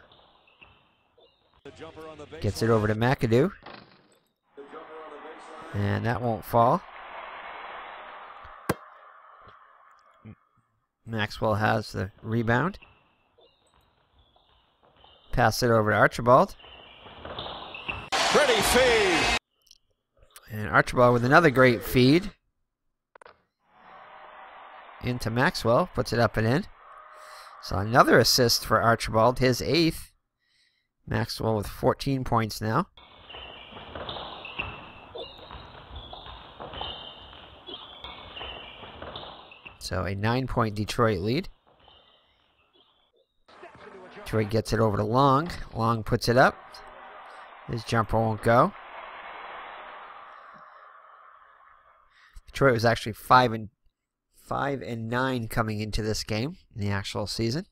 Gets it over to Mcadoo. And that won't fall. Maxwell has the rebound. Pass it over to Archibald. Pretty feed. And Archibald with another great feed. Into Maxwell. Puts it up and in. So another assist for Archibald. His 8th. Maxwell with 14 points now. So a 9-point Detroit lead. Detroit gets it over to Long. Long puts it up. His jumper won't go. Detroit was actually 5-9 coming into this game in the actual season.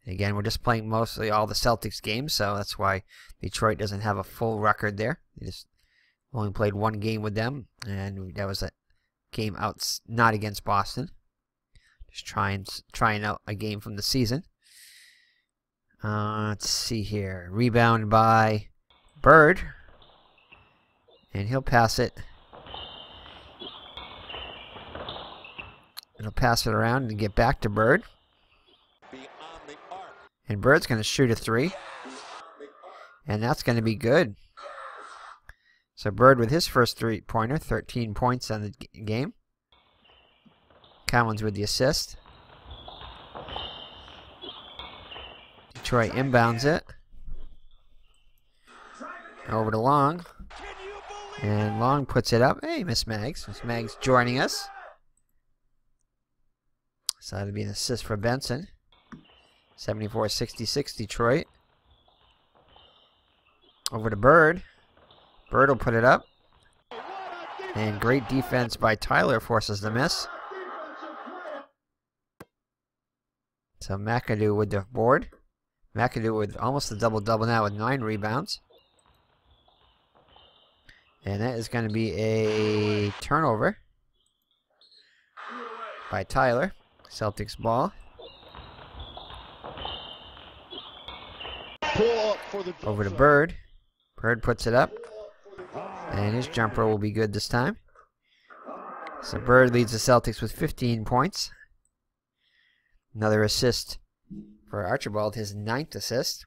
And again, we're just playing mostly all the Celtics games, so that's why Detroit doesn't have a full record there. They just only played one game with them, and that was a game out, not against Boston. Just trying out a game from the season. Let's see here. Rebound by Bird. And he'll pass it. He'll pass it around and get back to Bird. And Bird's going to shoot a 3. And that's going to be good. So Bird with his first three-pointer, 13 points on the game. Collins with the assist. Detroit inbounds it. Over to Long. And Long puts it up. Hey, Miss Mags. Miss Mags joining us. So that'll be an assist for Benson. 74-66 Detroit. Over to Bird. Bird will put it up. And great defense by Tyler forces the miss. So Mcadoo with the board. Mcadoo with almost a double-double now with 9 rebounds. And that is going to be a turnover by Tyler. Celtics ball. Over to Bird. Bird puts it up. And his jumper will be good this time. So Bird leads the Celtics with 15 points. Another assist for Archibald, his 9th assist.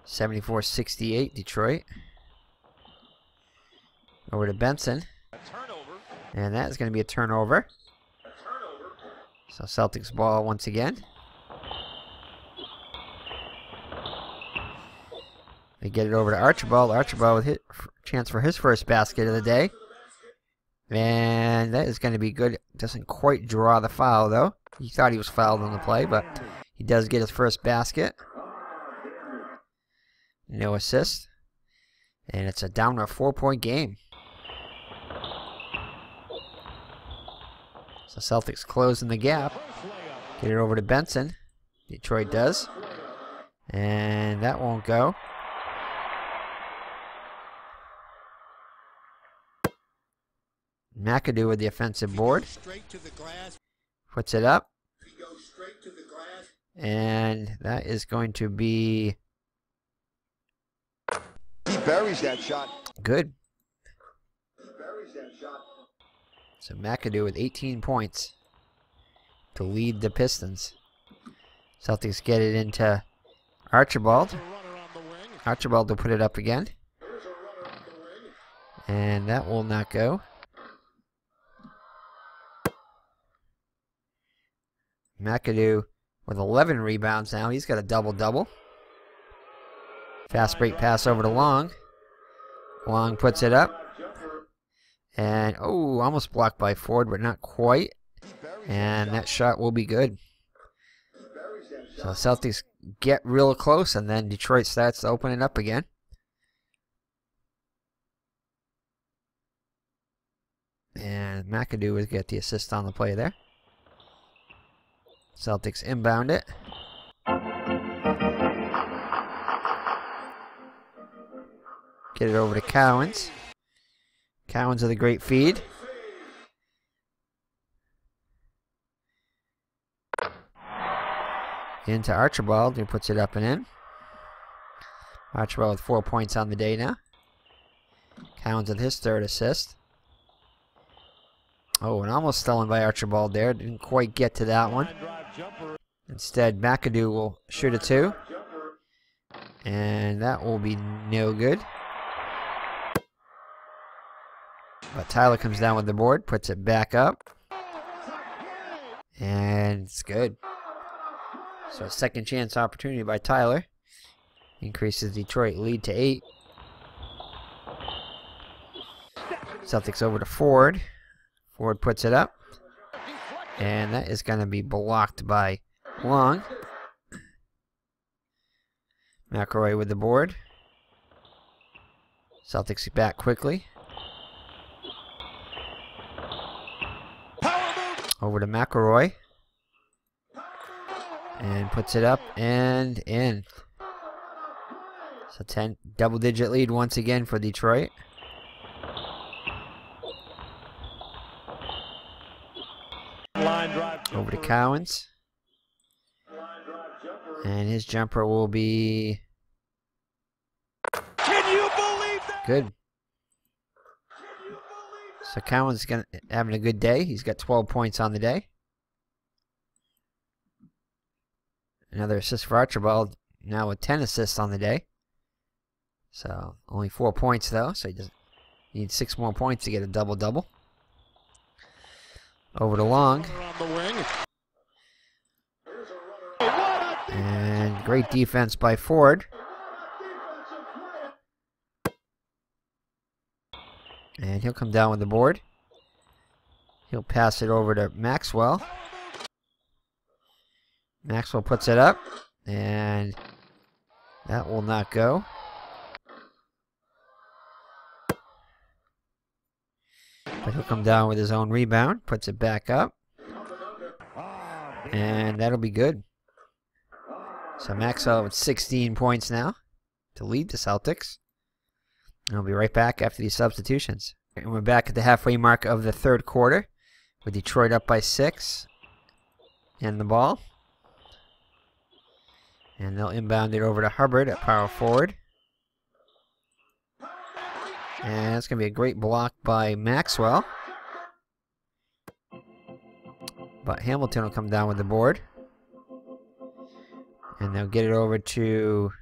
74-68 Detroit. Over to Benson. And that is going to be a turnover. So Celtics ball once again. They get it over to Archibald. Archibald with chance for his first basket of the day. And that is going to be good. Doesn't quite draw the foul, though. He thought he was fouled on the play, but he does get his first basket. No assist. And it's a down to a 4-point game. So Celtics closing the gap. Get it over to Benson. Detroit does. And that won't go. Mcadoo with the offensive board. Puts it up. And that is going to be... He buries that shot. Good. So Mcadoo with 18 points to lead the Pistons. Celtics get it into Archibald. Archibald will put it up again. And that will not go. Mcadoo with 11 rebounds now. He's got a double-double. Fast break pass over to Long. Long puts it up. And, oh, almost blocked by Ford, but not quite. And that shot will be good. So Celtics get real close, and then Detroit starts to open it up again. And Mcadoo will get the assist on the play there. Celtics inbound it. Get it over to Cowens. Cowens with a great feed. Into Archibald, who puts it up and in. Archibald with 4 points on the day now. Cowens with his 3rd assist. Oh, and almost stolen by Archibald there. Didn't quite get to that one. Instead, Mcadoo will shoot a 2. And that will be no good. But Tyler comes down with the board, puts it back up. And it's good. So a second chance opportunity by Tyler. Increases Detroit lead to 8. Celtics over to Ford. Ford puts it up. And that is going to be blocked by Long. McElroy with the board. Celtics back quickly. Over to McElroy. And puts it up and in. So 10 double-digit lead once again for Detroit. Over to Cowens. And his jumper will be good. So Cowens is having a good day. He's got 12 points on the day. Another assist for Archibald, now with 10 assists on the day. So only 4 points though, so he just needs 6 more points to get a double-double. Over to Long. And great defense by Ford. And he'll come down with the board. He'll pass it over to Maxwell. Maxwell puts it up, and that will not go. But he'll come down with his own rebound, puts it back up, and that'll be good. So Maxwell with 16 points now to lead the Celtics. And we'll be right back after these substitutions. And we're back at the halfway mark of the third quarter, with Detroit up by 6 and the ball. And they'll inbound it over to Hubbard at power forward. And that's going to be a great block by Maxwell. But Hamilton will come down with the board. And they'll get it over to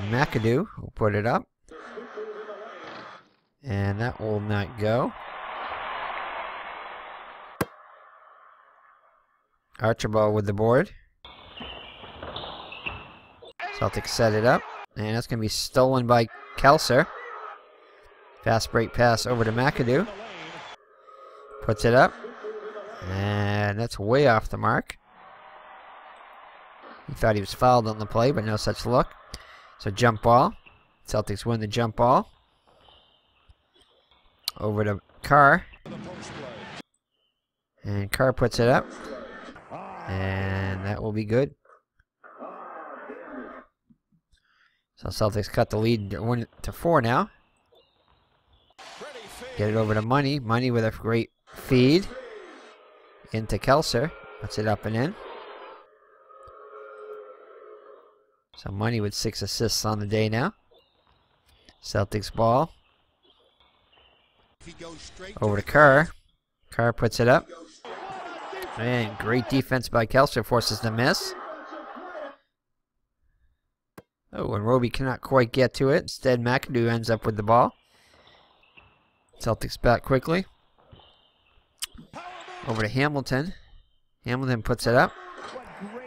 Mcadoo, who'll put it up. And that will not go. Archibald with the board. Celtics set it up. And that's going to be stolen by Kelser. Fast break pass over to Mcadoo. Puts it up. And that's way off the mark. He thought he was fouled on the play, but no such luck. So jump ball. Celtics win the jump ball. Over to Carr. And Carr puts it up. And that will be good. So Celtics cut the lead to 4 now. Get it over to Money. Money with a great feed. Into Kelser. Puts it up and in. So Money with 6 assists on the day now. Celtics ball. Over to Carr. Carr puts it up. And great defense by Kelser, forces the miss. Oh, and Roby cannot quite get to it. Instead, Mcadoo ends up with the ball. Celtics back quickly. Over to Hamilton. Hamilton puts it up.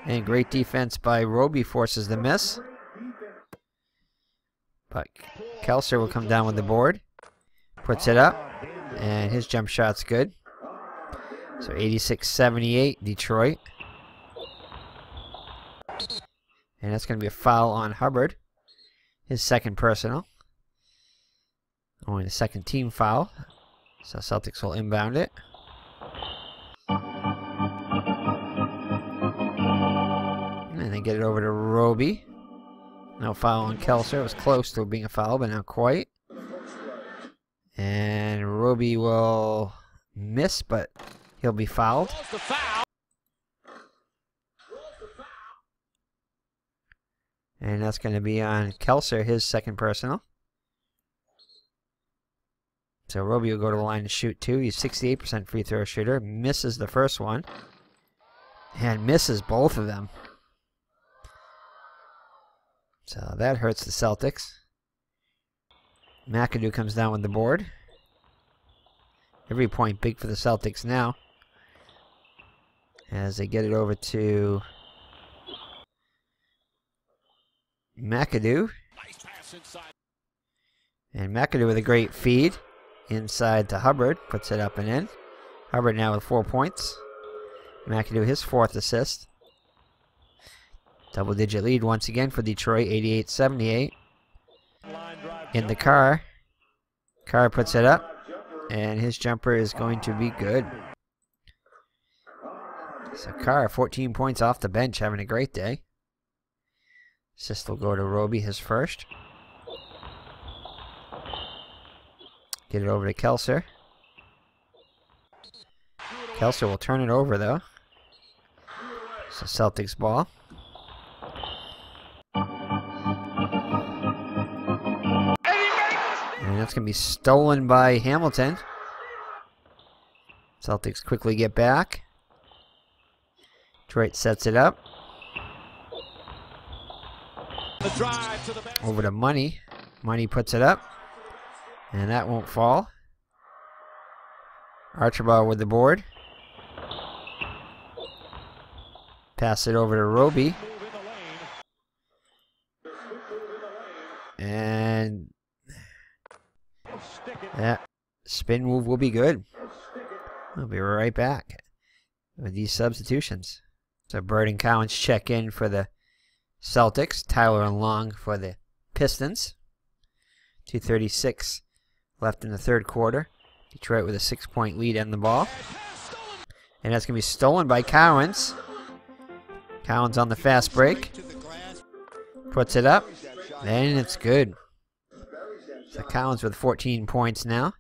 And great defense by Roby forces the miss. But Kelser will come down with the board. Puts it up. And his jump shot's good. So 86-78, Detroit. And that's going to be a foul on Hubbard. His second personal. Only the second team foul. So Celtics will inbound it. And they get it over to Roby. No foul on Kelser. It was close to being a foul, but not quite. And Roby will miss, but he'll be fouled. And that's going to be on Kelser, his second personal. So Roby will go to the line to shoot 2. He's 68% free throw shooter. Misses the first one. And misses both of them. So that hurts the Celtics. Mcadoo comes down with the board. Every point big for the Celtics now. As they get it over to Mcadoo. And Mcadoo with a great feed. Inside to Hubbard. Puts it up and in. Hubbard now with 4 points. Mcadoo his 4th assist. Double-digit lead once again for Detroit. 88-78. In the Carr. Carr puts it up. And his jumper is going to be good. So Carr, 14 points off the bench, having a great day. Assist will go to Roby, his first. Get it over to Kelser. Kelser will turn it over, though. So Celtics ball. And that's going to be stolen by Hamilton. Celtics quickly get back. Detroit sets it up. Over to Money. Money puts it up. And that won't fall. Archibald with the board. Pass it over to Roby. And that spin move will be good. We'll be right back with these substitutions. So Bird and Collins check in for the Celtics. Tyler and Long for the Pistons. 2:36 left in the third quarter. Detroit with a 6-point lead on the ball. And that's going to be stolen by Collins. Collins on the fast break. Puts it up. And it's good. So Collins with 14 points now.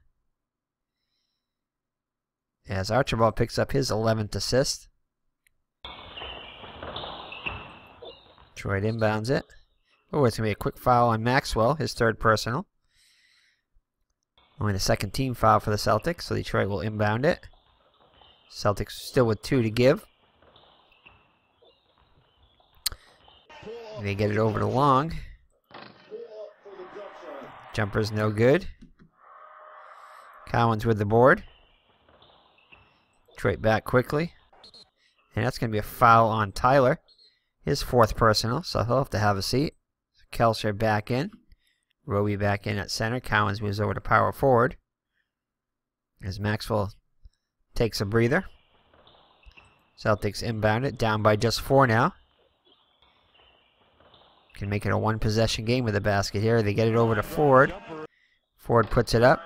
As Archibald picks up his 11th assist. Detroit inbounds it. Oh, it's going to be a quick foul on Maxwell, his third personal. Only the second team foul for the Celtics, so Detroit will inbound it. Celtics still with 2 to give. They get it over to Long. Jumper's no good. Collins with the board. Detroit back quickly. And that's going to be a foul on Tyler. His 4th personal, so he'll have to have a seat. Kelser back in. Roby back in at center. Collins moves over to power forward. As Maxwell takes a breather. Celtics inbound it. Down by just 4 now. Can make it a 1-possession game with a basket here. They get it over to Ford. Ford puts it up.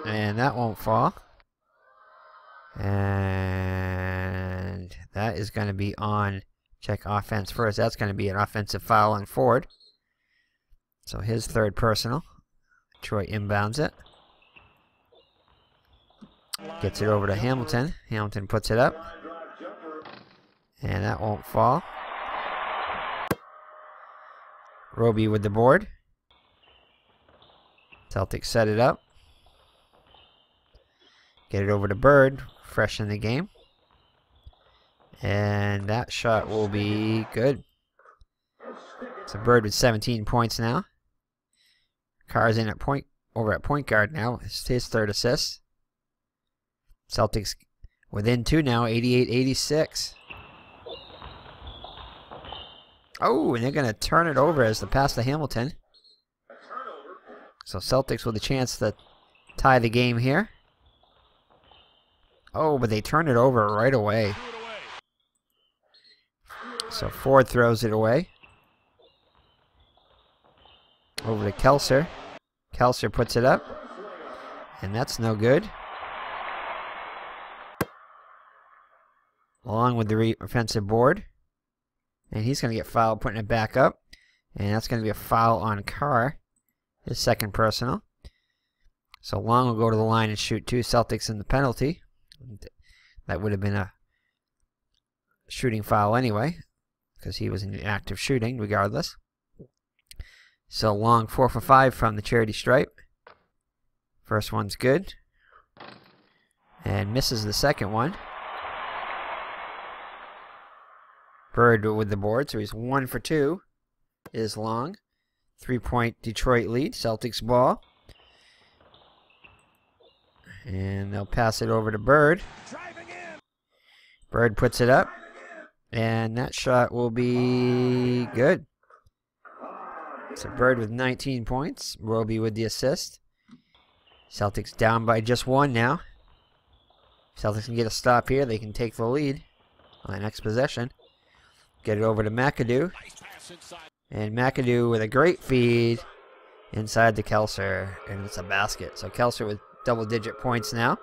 And that won't fall. And that is going to be on, check offense first. That's going to be an offensive foul on Ford. So his 3rd personal. Detroit inbounds it. Gets it over to Hamilton. Hamilton puts it up. And that won't fall. Roby with the board. Celtics set it up. Get it over to Bird. Fresh in the game. And that shot will be good. So Bird with 17 points now. Carr's in at over at point guard now. It's his 3rd assist. Celtics within 2 now, 88-86. Oh, and they're going to turn it over as the pass to Hamilton. So Celtics with a chance to tie the game here. Oh, but they turn it over right away. So Ford throws it away. Over to Kelser. Kelser puts it up. And that's no good. Along with the offensive board. And he's going to get fouled, putting it back up. And that's going to be a foul on Carr. His 2nd personal. So Long will go to the line and shoot 2. Celtics in the penalty. That would have been a shooting foul anyway. Because he was in active shooting regardless. So Long 4 for 5 from the charity stripe. First one's good. And misses the second one. Bird with the board, so he's 1 for 2. Is Long. 3-point Detroit lead. Celtics ball. And they'll pass it over to Bird. Bird puts it up. And that shot will be good. So Bird with 19 points. Roby with the assist. Celtics down by just 1 now. Celtics can get a stop here. They can take the lead on the next possession. Get it over to Mcadoo. And Mcadoo with a great feed inside to Kelser. And it's a basket. So Kelser with double-digit points now.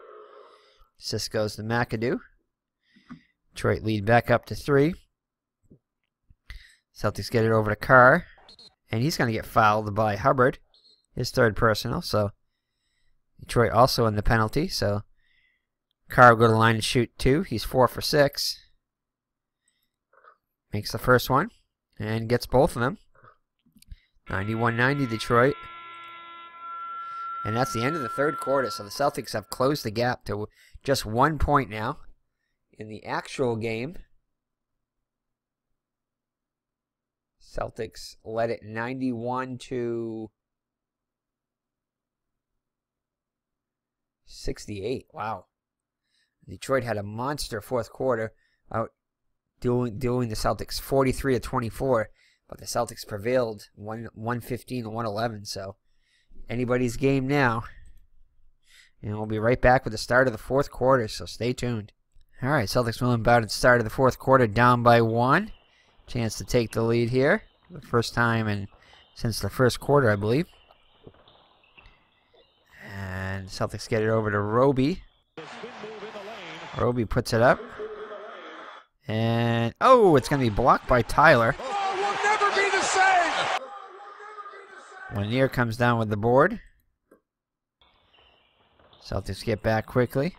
Assist goes to Mcadoo. Detroit lead back up to 3. Celtics get it over to Carr. And he's going to get fouled by Hubbard. His 3rd personal. So Detroit also in the penalty. So Carr will go to the line and shoot 2. He's 4 for 6. Makes the first one. And gets both of them. 91-90 Detroit. And that's the end of the third quarter. So the Celtics have closed the gap to just 1 point now. In the actual game, Celtics led it 91-58. 68. Wow. Detroit had a monster fourth quarter, out doing the Celtics 43-24, but the Celtics prevailed 115-111. So anybody's game now. And we'll be right back with the start of the fourth quarter, so stay tuned. All right, Celtics will inbound at the start of the fourth quarter, down by 1. Chance to take the lead here. The first time since the first quarter, I believe. And Celtics get it over to Roby. Roby puts it up. And, oh, it's going to be blocked by Tyler. Oh, we'll never be the same. Lanier comes down with the board. Celtics get back quickly.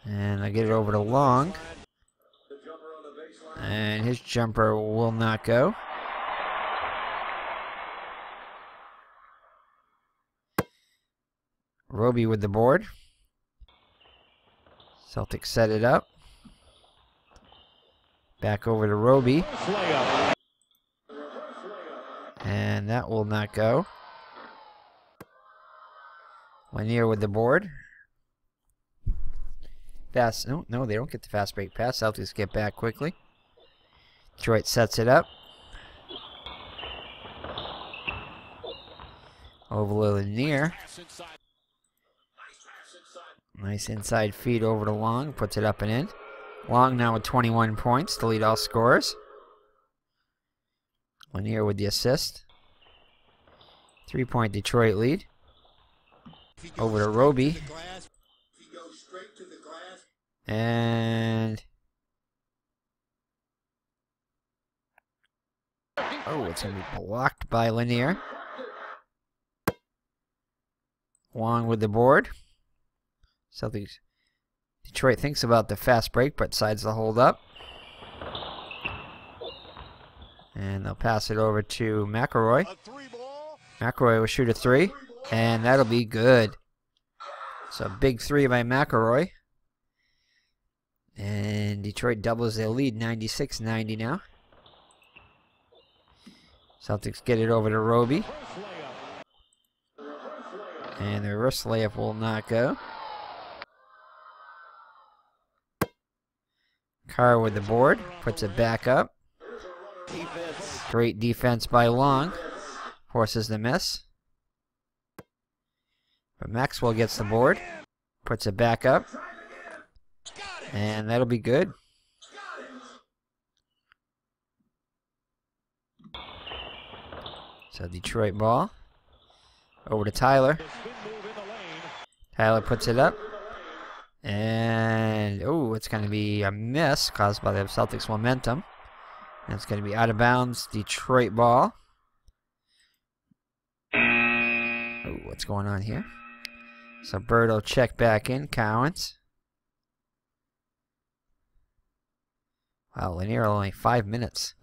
And they get it over to Long. And his jumper will not go. Roby with the board. Celtics set it up. Back over to Roby. And that will not go. Lanier with the board. Fast. No, they don't get the fast break pass. Celtics get back quickly. Detroit sets it up. Over to Lanier. Nice inside feed over to Long. Puts it up and in. Long now with 21 points to lead all scorers. Lanier with the assist. 3-point Detroit lead. Over to Roby. And... oh, it's going to be blocked by Lanier. Long with the board. Celtics. Detroit thinks about the fast break, but decides to hold up. And they'll pass it over to McElroy. McElroy will shoot a 3, and that'll be good. So big 3 by McElroy. And Detroit doubles their lead, 96-90 now. Celtics get it over to Roby. And the reverse layup will not go. Carr with the board, puts it back up. Great defense by Long. Forces the miss. But Maxwell gets the board, puts it back up. And that'll be good. So Detroit ball. Over to Tyler. Tyler puts it up. And, oh, it's going to be a miss caused by the Celtics momentum. And it's going to be out of bounds. Detroit ball. Oh, what's going on here? So Bird will check back in. Cowens. Wow, Lanier only 5 minutes.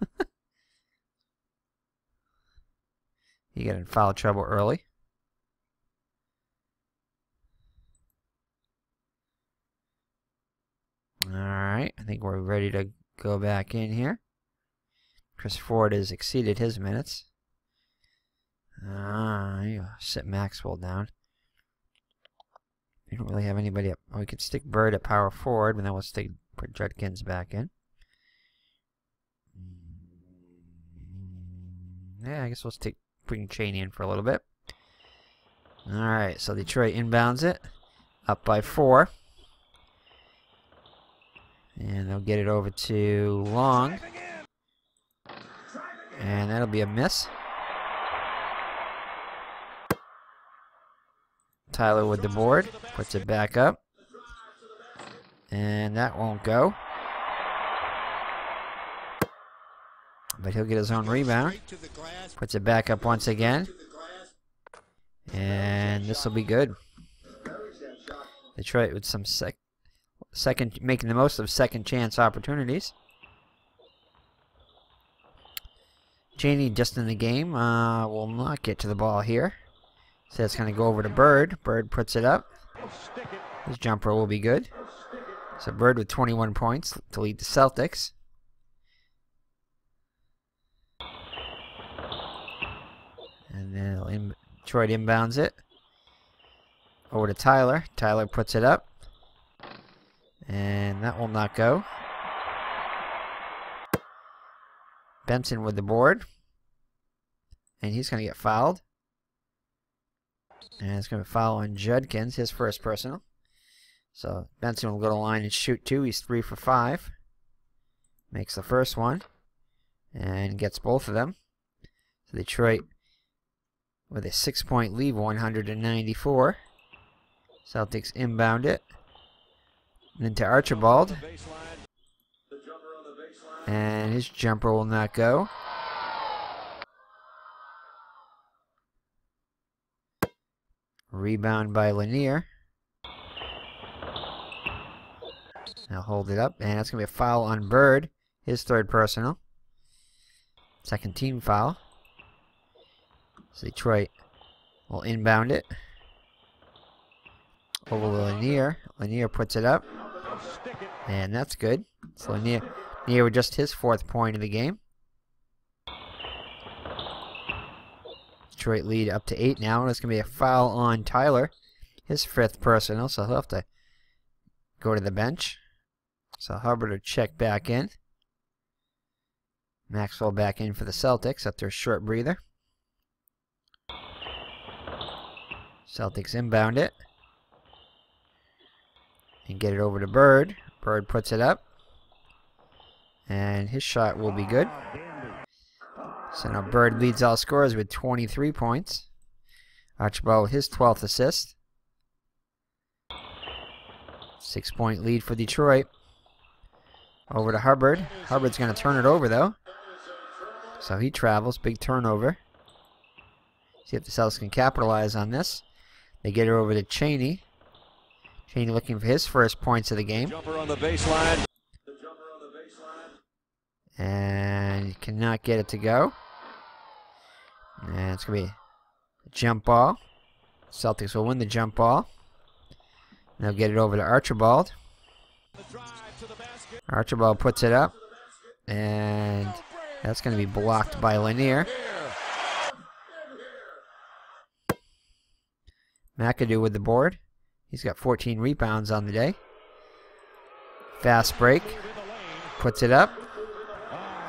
He got in foul trouble early. Alright, I think we're ready to go back in here. Chris Ford has exceeded his minutes. Sit Maxwell down. We don't really have anybody up. Oh, we could stick Bird at power forward, but then we'll put Judkins back in. Yeah, I guess we'll bring Chaney in for a little bit. Alright, so Detroit inbounds it. Up by 4. And they'll get it over to Long. And that'll be a miss. Tyler with the board. Puts it back up. And that won't go. But he'll get his own rebound. Puts it back up once again. And this will be good. Detroit with some making the most of second chance opportunities. Chaney just in the game will not get to the ball here. So it's going to go over to Bird. Bird puts it up. His jumper will be good. So Bird with 21 points to lead the Celtics. And then Detroit inbounds it. Over to Tyler. Tyler puts it up. And that will not go. Benson with the board. And he's going to get fouled. And it's going to foul on Judkins, his first personal. So Benson will go to the line and shoot 2. He's 3 for 5. Makes the first one. And gets both of them. So Detroit with a 6-point lead, 194. Celtics inbound it. And then to Archibald. And his jumper will not go. Rebound by Lanier. Now hold it up. And that's going to be a foul on Bird. His third personal. Second team foul. So Detroit will inbound it. Over to Lanier. Lanier puts it up. And that's good. So Lanier with just his 4th point of the game. Detroit lead up to 8 now. And it's going to be a foul on Tyler. His 5th personal. So he'll have to go to the bench. So Hubbard will check back in. Maxwell back in for the Celtics after a short breather. Celtics inbound it. And get it over to Bird. Bird puts it up. And his shot will be good. So now Bird leads all scorers with 23 points. Archibald with his 12th assist. 6-point lead for Detroit. Over to Hubbard. Hubbard's going to turn it over, though. So he travels. Big turnover. See if the Celtics can capitalize on this. They get it over to Chaney. Chaney looking for his first points of the game. Jumper on the baseline. And he cannot get it to go. And it's going to be a jump ball. Celtics will win the jump ball. They'll get it over to Archibald. Archibald puts it up. And that's going to be blocked by Lanier. Mcadoo with the board. He's got 14 rebounds on the day. Fast break. Puts it up.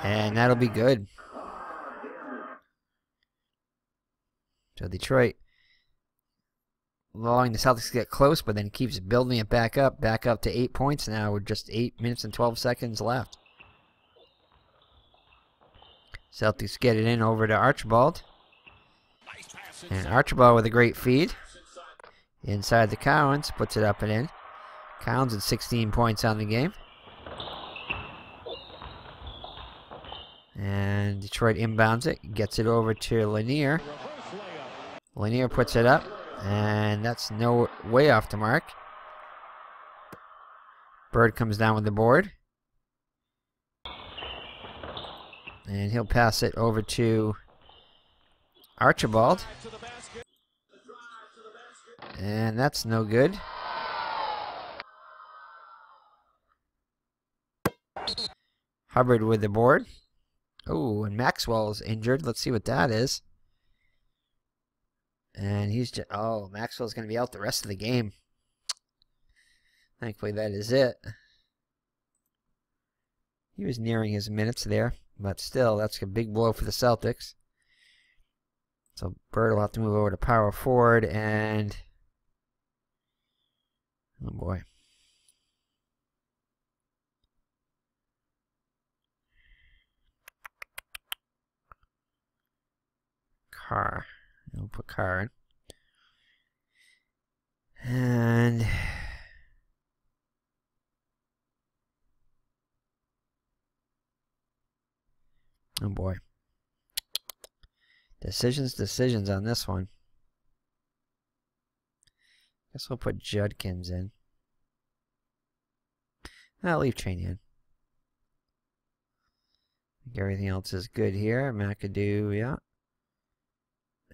And that'll be good. So Detroit allowing the Celtics to get close, but then keeps building it back up to 8 points now with just 8 minutes and 12 seconds left. Celtics get it in over to Archibald. And Archibald with a great feed. Inside the Cowens, puts it up and in. Cowens at 16 points on the game. And Detroit inbounds it, gets it over to Lanier. Lanier puts it up, and that's no way off the mark. Bird comes down with the board. And he'll pass it over to Archibald. And that's no good. Hubbard with the board. Oh, and Maxwell's injured. Let's see what that is. And he's just... Oh, Maxwell's going to be out the rest of the game. Thankfully, that is it. He was nearing his minutes there. But still, that's a big blow for the Celtics. So Bird will have to move over to power forward and... Oh boy. Carr. We'll put Carr in. And... Oh boy. Decisions on this one. Guess we'll put Judkins in. I'll leave Chaney in. I think everything else is good here. Mcadoo, yeah.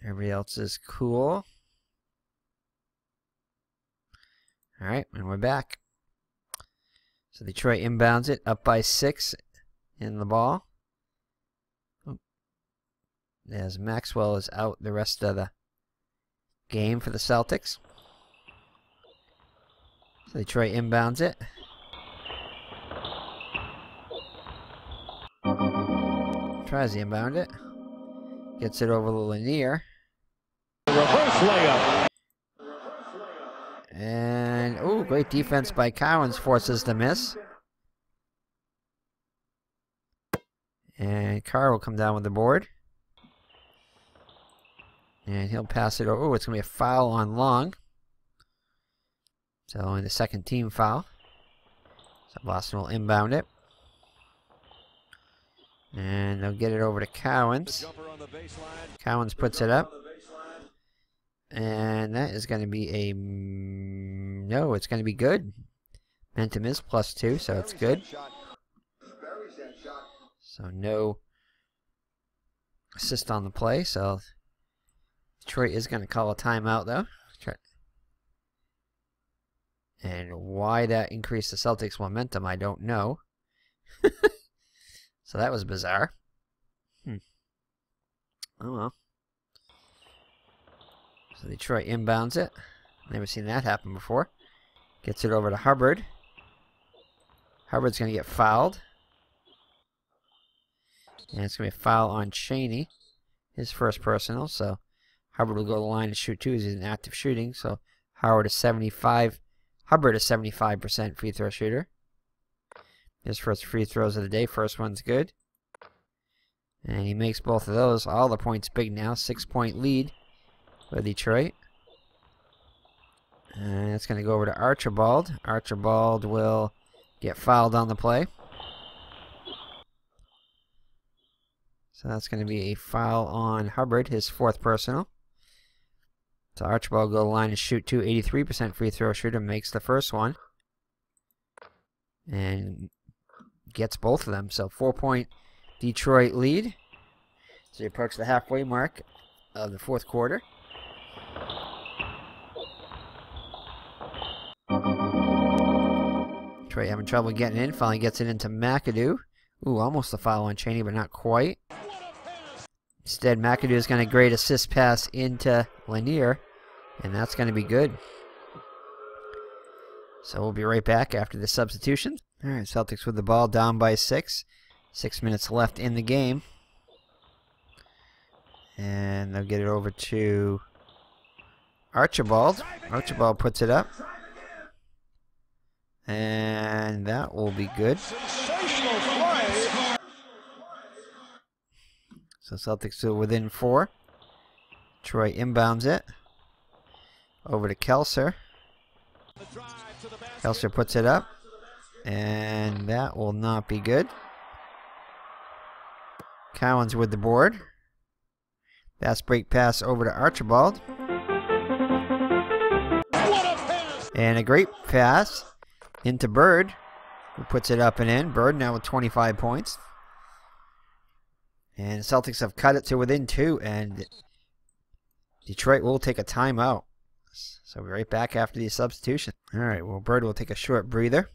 Everybody else is cool. Alright, and we're back. So Detroit inbounds it, up by 6 in the ball. As Maxwell is out the rest of the game for the Celtics. So Detroit inbounds it. Tries to inbound it. Gets it over to Lanier. Reverse layup. And, ooh, great defense by Cowens, forces the miss. And Carr will come down with the board. And he'll pass it over. Oh, it's going to be a foul on Long. So only the second team foul. So Boston will inbound it. And they'll get it over to Cowens. Cowens puts it up. And that is going to be a... No, it's going to be good. Momentum is +2, so it's good. So no assist on the play. So Detroit is going to call a timeout, though. And why that increased the Celtics' momentum, I don't know. So that was bizarre. Oh well. So Detroit inbounds it. Never seen that happen before. Gets it over to Hubbard. Hubbard's going to get fouled. And it's going to be a foul on Chaney. His first personal. So Hubbard will go to the line and shoot 2. He's in active shooting. So Hubbard is 75% free throw shooter. His first free throws of the day. First one's good. And he makes both of those. All the points big now. 6-point lead for Detroit. And it's going to go over to Archibald. Archibald will get fouled on the play. So that's going to be a foul on Hubbard, his 4th personal. So Archibald will go to the line and shoot 2. 83% free throw shooter, makes the first one. And gets both of them. So 4-point Detroit lead. So they approach the halfway mark of the 4th quarter. Detroit having trouble getting in. Finally gets it into Mcadoo. Ooh, almost a foul on Chaney, but not quite. Instead, Mcadoo is going to great assist pass into Lanier. And that's going to be good. So we'll be right back after the substitution. All right, Celtics with the ball, down by 6. 6 minutes left in the game. And they'll get it over to Archibald. Archibald puts it up. And that will be good. So Celtics are within 4. Troy inbounds it. Over to Kelser. Kelser puts it up. And that will not be good. Cowens with the board. Fast break pass over to Archibald. And a great pass into Bird, who puts it up and in. Bird now with 25 points. And the Celtics have cut it to within 2, and Detroit will take a timeout. So we'll be right back after the substitution. All right, well, Bird will take a short breather.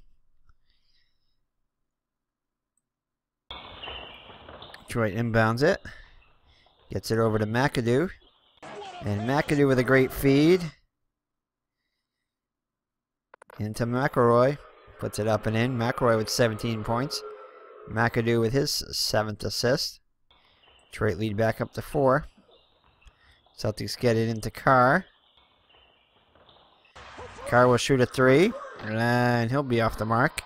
Detroit inbounds it. Gets it over to Mcadoo. And Mcadoo with a great feed. Into McElroy. Puts it up and in. McElroy with 17 points. Mcadoo with his 7th assist. Detroit lead back up to 4. Celtics get it into Carr. Carr will shoot a 3. And he'll be off the mark.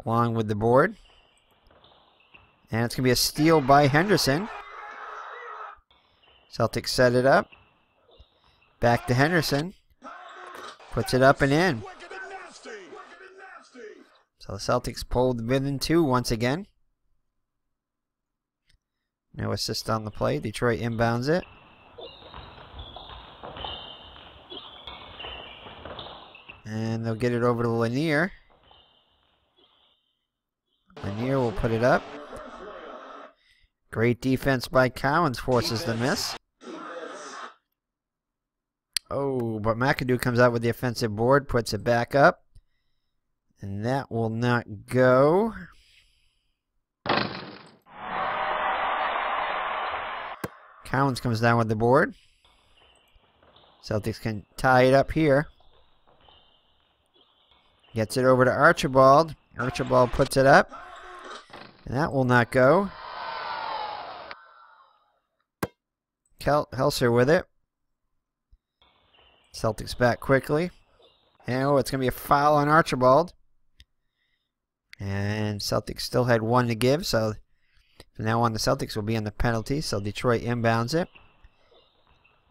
Along with the board. And it's going to be a steal by Henderson. Celtics set it up. Back to Henderson. Puts it up and in. So the Celtics pulled within 2 once again. No assist on the play. Detroit inbounds it. And they'll get it over to Lanier. Lanier will put it up. Great defense by Cowens, forces the miss. Oh, but Mcadoo comes out with the offensive board, puts it back up. And that will not go. Cowens comes down with the board. Celtics can tie it up here. Gets it over to Archibald. Archibald puts it up. And that will not go. Helser with it. Celtics back quickly. And oh, it's going to be a foul on Archibald. And Celtics still had one to give, so from now on the Celtics will be on the penalty. So Detroit inbounds it.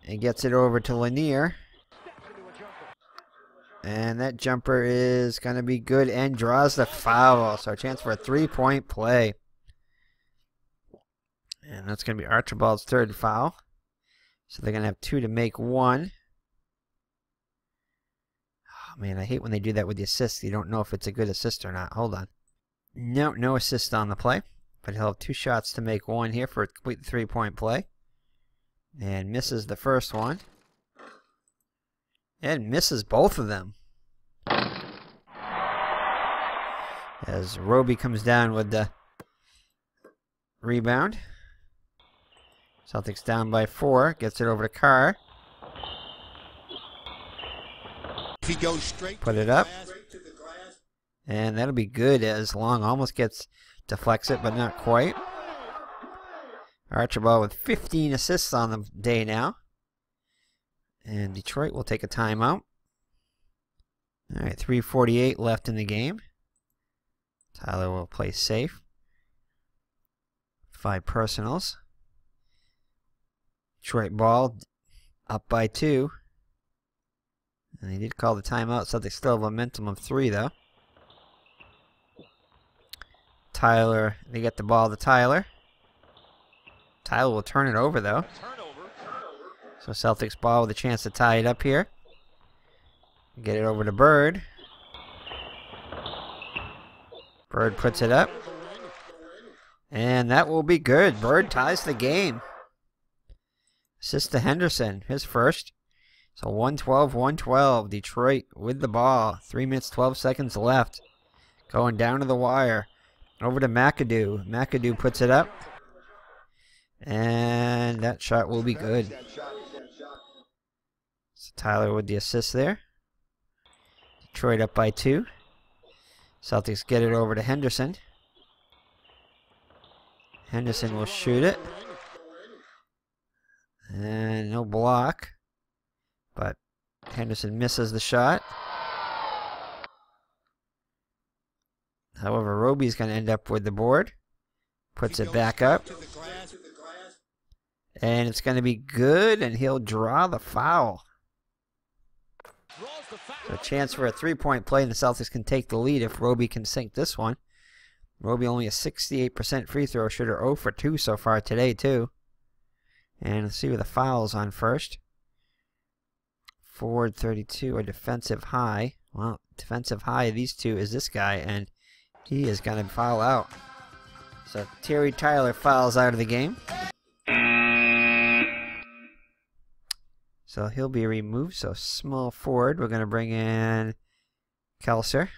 And gets it over to Lanier. And that jumper is going to be good and draws the foul. So a chance for a three-point play. And that's going to be Archibald's third foul. So they're going to have two to make one. Oh, man, I hate when they do that with the assist. You don't know if it's a good assist or not. Hold on. No assist on the play. But he'll have two shots to make one here for a complete three-point play. And misses the first one. And misses both of them. As Roby comes down with the rebound. Celtics down by 4. Gets it over to Carr. He goes straight Put it up. And that'll be good as Long almost gets deflects it, but not quite. Archibald with 15 assists on the day now. And Detroit will take a timeout. Alright, 3:48 left in the game. Tyler will play safe. 5 personals. Detroit ball up by 2. And they did call the timeout, so they still have momentum of 3 though. Tyler, they get the ball to Tyler. Tyler will turn it over though. So Celtics ball with a chance to tie it up here. Get it over to Bird. Bird puts it up. And that will be good. Bird ties the game. Assist to Henderson, his first. So 112-112. Detroit with the ball. 3 minutes, 12 seconds left. Going down to the wire. Over to Mcadoo. Mcadoo puts it up. And that shot will be good. So Tyler with the assist there. Detroit up by 2. Celtics get it over to Henderson. Henderson will shoot it. And no block. But Henderson misses the shot. However, Roby's going to end up with the board. Puts it back up. And it's going to be good, and he'll draw the foul. So a chance for a three-point play, and the Celtics can take the lead if Roby can sink this one. Roby only a 68% free throw shooter, 0 for 2 so far today, too. And let's see where the foul's on first. Forward 32, a defensive high. Well, defensive high of these two is this guy, and he is going to foul out. So Terry Tyler fouls out of the game. So he'll be removed. So small forward, we're going to bring in Kelser.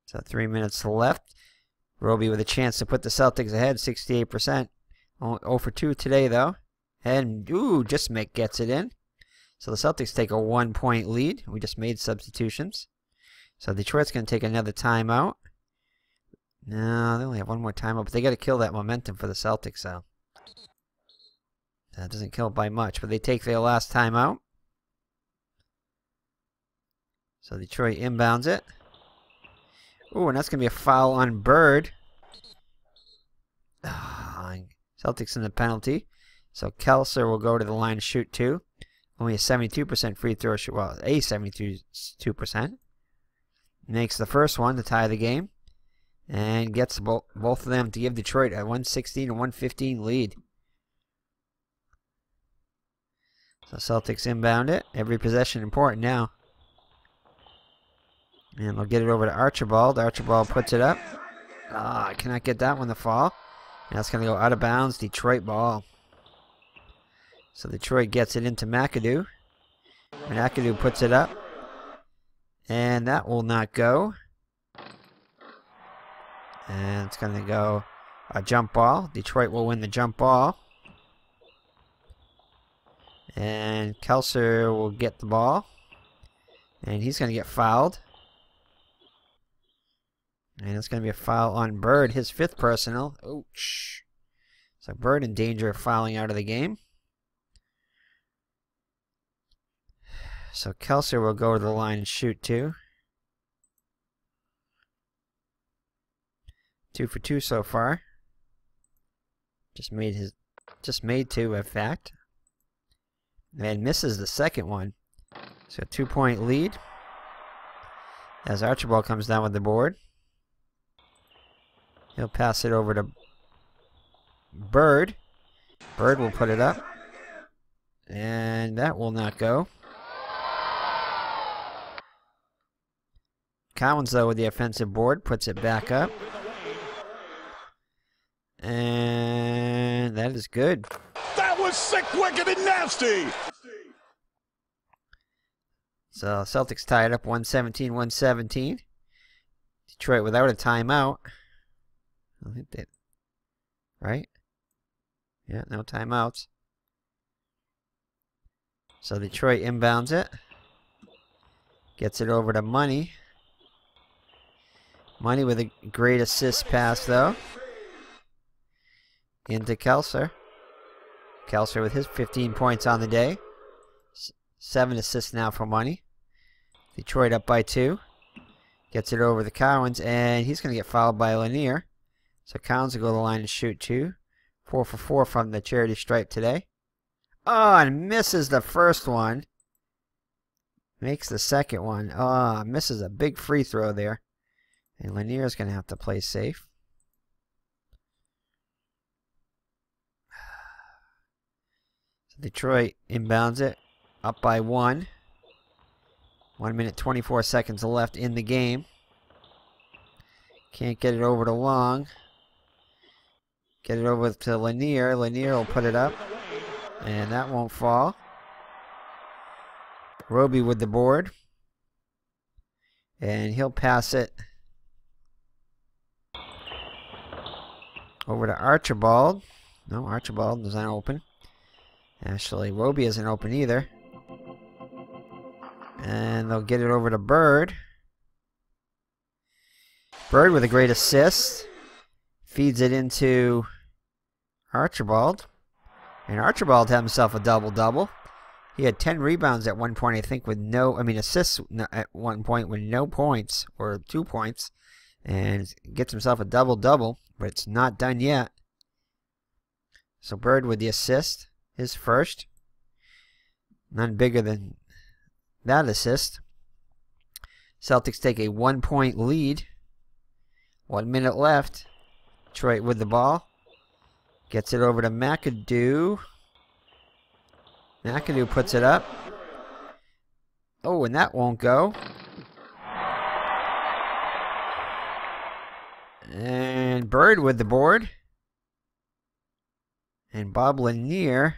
So 3 minutes left. Roby with a chance to put the Celtics ahead, 68%. 0 for 2 today, though. And, ooh, just gets it in. So the Celtics take a 1-point lead. We just made substitutions. So Detroit's going to take another timeout. No, they only have one more timeout, but they got to kill that momentum for the Celtics, so. That doesn't kill it by much, but they take their last timeout. So Detroit inbounds it. Ooh, and that's going to be a foul on Bird. Celtics in the penalty. So Kelser will go to the line to shoot 2. Only a 72% free throw shoot. Well, a 72%. Makes the first one to tie the game. And gets both of them to give Detroit a 116-115 lead. So Celtics inbound it. Every possession important now. And they'll get it over to Archibald. Archibald puts it up. I cannot get that one to fall. And that's going to go out of bounds. Detroit ball. So Detroit gets it into Mcadoo. Mcadoo puts it up. And that will not go. And it's going to go a jump ball. Detroit will win the jump ball. And Kelser will get the ball. And he's going to get fouled. And it's going to be a foul on Bird, his 5th personal. Ouch. So Bird in danger of fouling out of the game. So Kelser will go to the line and shoot 2. 2 for 2 so far. Just made 2, in fact. And misses the second one. So 2-point lead. As Archibald comes down with the board. He'll pass it over to Bird. Bird will put it up. And that will not go. Collins, though, with the offensive board, puts it back up. And that is good. That was sick, wicked, and nasty. So Celtics tie it up 117-117. Detroit without a timeout. I think that, right? Yeah, no timeouts. So Detroit inbounds it. Gets it over to Money. Money with a great assist pass, though. Into Kelser. Kelser with his 15 points on the day. 7 assists now for Money. Detroit up by 2. Gets it over to Collins, and he's going to get fouled by Lanier. So Collins will go to the line and shoot 2. 4 for 4 from the charity stripe today. Oh, and misses the first one. Makes the second one. Oh, misses a big free throw there. And Lanier is going to have to play safe. So Detroit inbounds it. Up by 1. 1 minute 24 seconds left in the game. Can't get it over to Long. Get it over to Lanier. Lanier will put it up. And that won't fall. Roby with the board. And he'll pass it over to Archibald. No, Archibald is not open. Actually, Roby isn't open either. And they'll get it over to Bird. Bird with a great assist. Feeds it into Archibald. And Archibald had himself a double-double. He had 10 rebounds at one point, I think, with assists at one point with no points, or 2 points. And gets himself a double-double, but it's not done yet. So Bird with the assist, his first. None bigger than that assist. Celtics take a 1-point lead. 1 minute left. Detroit with the ball. Gets it over to Mcadoo. Mcadoo puts it up. Oh, and that won't go. And Bird with the board. And Bob Lanier.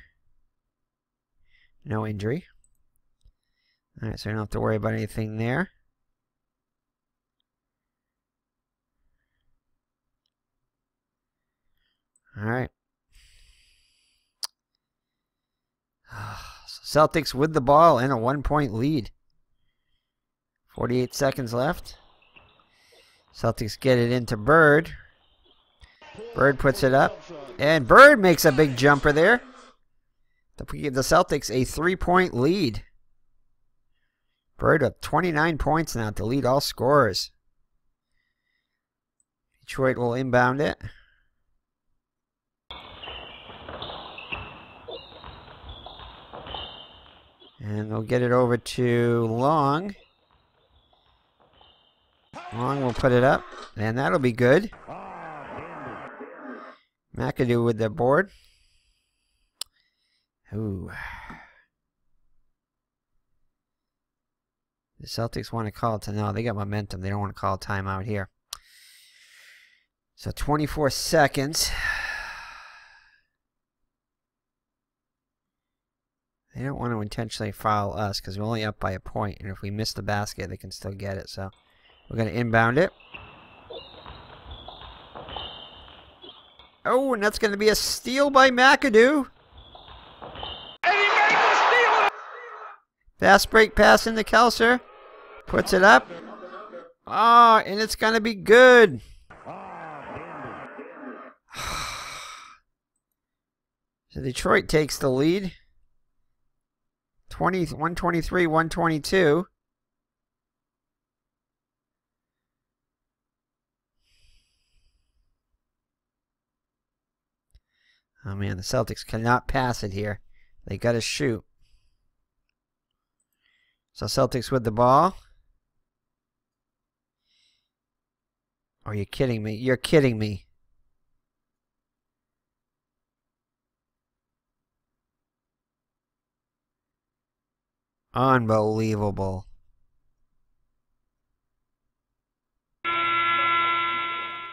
No injury. Alright, so we don't have to worry about anything there. Alright. So Celtics with the ball and a 1-point lead. 48 seconds left. Celtics get it into Bird. Bird puts it up. And Bird makes a big jumper there. To give the Celtics a 3-point lead. Bird up 29 points now to lead all scorers. Detroit will inbound it. And they'll get it over to Long. Long will put it up. And that'll be good. Mcadoo with the board. Ooh. The Celtics want to call it to no. They got momentum. They don't want to call a timeout here. So 24 seconds. They don't want to intentionally foul us because we're only up by a point. And if we miss the basket, they can still get it. So we're going to inbound it. Oh, and that's going to be a steal by Mcadoo. And he made the steal. Fast break pass into Kelser. Puts it up. Oh, and it's going to be good. So Detroit takes the lead. 123-122. Oh man, the Celtics cannot pass it here. They got to shoot. So Celtics with the ball. Are you kidding me? You're kidding me. Unbelievable.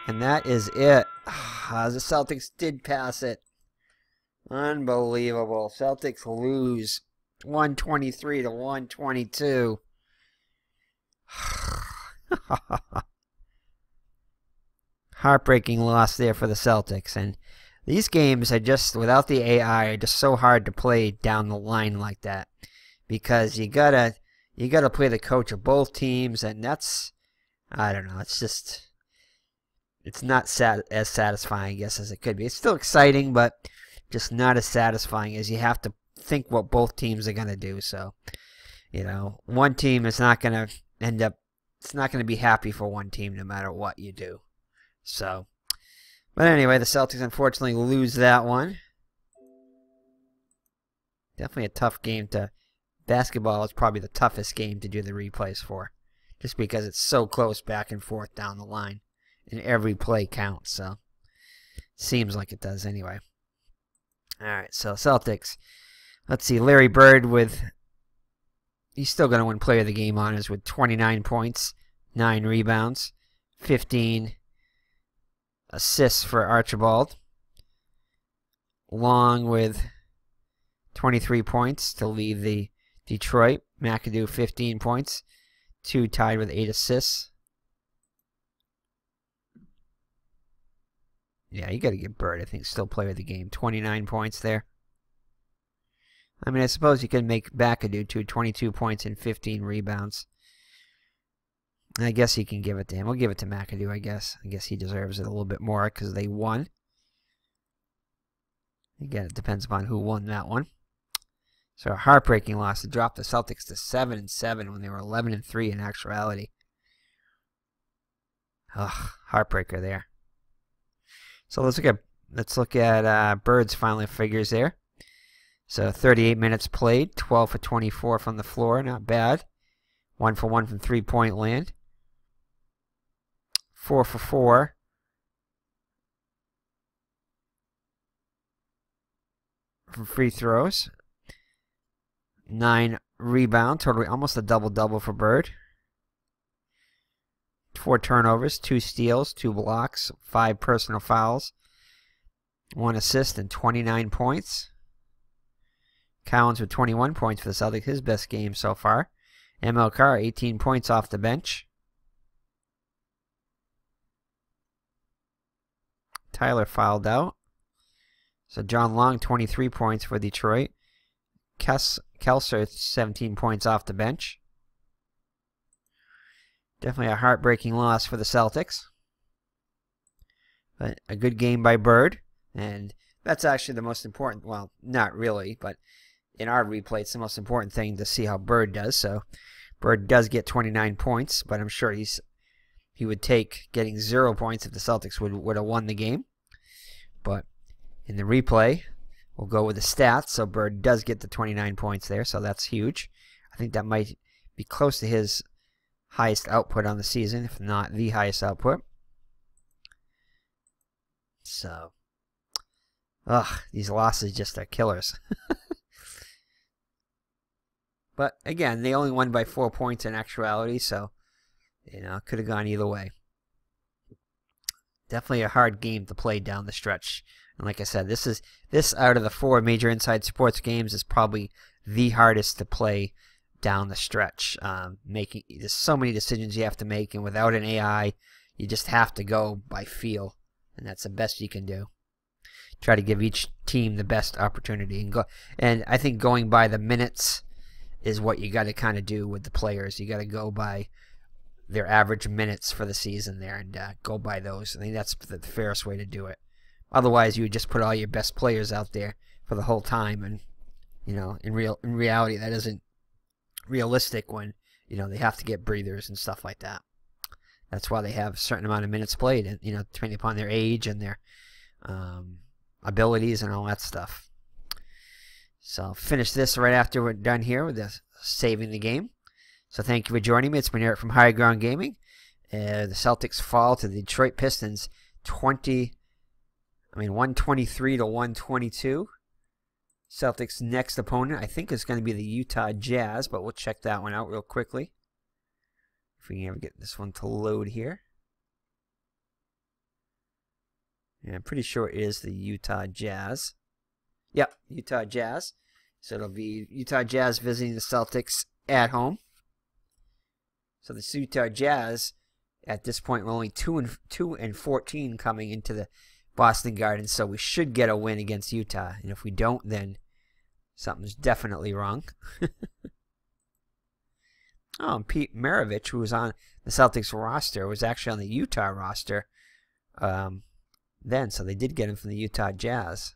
And that is it. The Celtics did pass it. Unbelievable. Celtics lose 123-122. Heartbreaking loss there for the Celtics. And these games are just, without the AI, are just so hard to play down the line like that. Because you gotta play the coach of both teams, and that's, I don't know, it's just, it's not as satisfying, I guess, as it could be. It's still exciting, but just not as satisfying as you have to think what both teams are going to do. So, you know, one team is not going to end up, it's not going to be happy for one team no matter what you do. So, but anyway, the Celtics unfortunately lose that one. Definitely a tough game to, basketball is probably the toughest game to do the replays for. Just because it's so close back and forth down the line. And every play counts, so seems like it does anyway. Alright, so Celtics. Let's see, Larry Bird with, he's still going to win player of the game honors with 29 points, 9 rebounds, 15 assists for Archibald. Long with 23 points to lead the Detroit. Mcadoo 15 points, 2 tied with 8 assists. Yeah, you got to give Bird, I think, still player of the game. 29 points there. I mean, I suppose you could make Mcadoo to 22 points and 15 rebounds. I guess you can give it to him. We'll give it to Mcadoo, I guess. I guess he deserves it a little bit more because they won. Again, it depends upon who won that one. So a heartbreaking loss to drop the Celtics to 7-7 when they were 11-3 in actuality. Ugh, heartbreaker there. So let's look at Bird's final figures there. So 38 minutes played, 12 for 24 from the floor, not bad. 1 for 1 from three-point land. 4 for 4 from free throws. 9 rebounds, totally almost a double-double for Bird. 4 turnovers, 2 steals, 2 blocks, 5 personal fouls, 1 assist, and 29 points. Collins with 21 points for the Celtics, his best game so far. ML Carr, 18 points off the bench. Tyler fouled out. So John Long, 23 points for Detroit. Kelser, 17 points off the bench. Definitely a heartbreaking loss for the Celtics. But a good game by Bird. And that's actually the most important, well, not really, but in our replay, it's the most important thing to see how Bird does. So Bird does get 29 points, but I'm sure he would take getting 0 points if the Celtics would have won the game. But in the replay, we'll go with the stats. So Bird does get the 29 points there, so that's huge. I think that might be close to his highest output on the season, if not the highest output. So, these losses just are killers. But again, they only won by 4 points in actuality, so you know, it could have gone either way. Definitely a hard game to play down the stretch. And like I said, this out of the 4 major Inside Sports games is probably the hardest to play down the stretch. There's so many decisions you have to make, and without an AI, you just have to go by feel, and that's the best you can do. Try to give each team the best opportunity and go. And I think going by the minutes is what you got to kind of do with the players. You got to go by their average minutes for the season there and go by those. I think that's the fairest way to do it. Otherwise, you would just put all your best players out there for the whole time, and in reality, that isn't realistic when they have to get breathers and stuff like that. That's why they have a certain amount of minutes played, and depending upon their age and their abilities and all that stuff. So I'll finish this right after we're done here with this saving the game. So thank you for joining me. It's been Eric from High Ground Gaming. The Celtics fall to the Detroit Pistons 123 to 122. Celtics' next opponent, I think, is going to be the Utah Jazz, but we'll check that one out real quickly. If we can ever get this one to load here. Yeah, I'm pretty sure it is the Utah Jazz. Yep, Utah Jazz. So it'll be Utah Jazz visiting the Celtics at home. So the Utah Jazz, at this point, we're only 2-14 coming into the Boston Garden, so we should get a win against Utah. And if we don't, then something's definitely wrong. Oh, and Pete Maravich, who was on the Celtics roster, was actually on the Utah roster then, so they did get him from the Utah Jazz.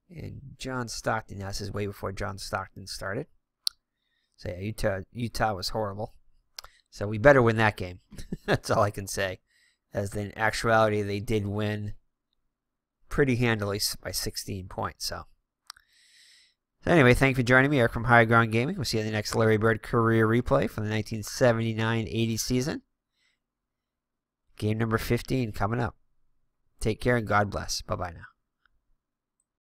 And John Stockton, this is way before John Stockton started. So yeah, Utah was horrible. So we better win that game. That's all I can say. As in actuality, they did win pretty handily by 16 points. So anyway, thank you for joining me, Eric from High Ground Gaming. We'll see you in the next Larry Bird career replay for the 1979-80 season. Game number 15 coming up. Take care and God bless. Bye-bye now.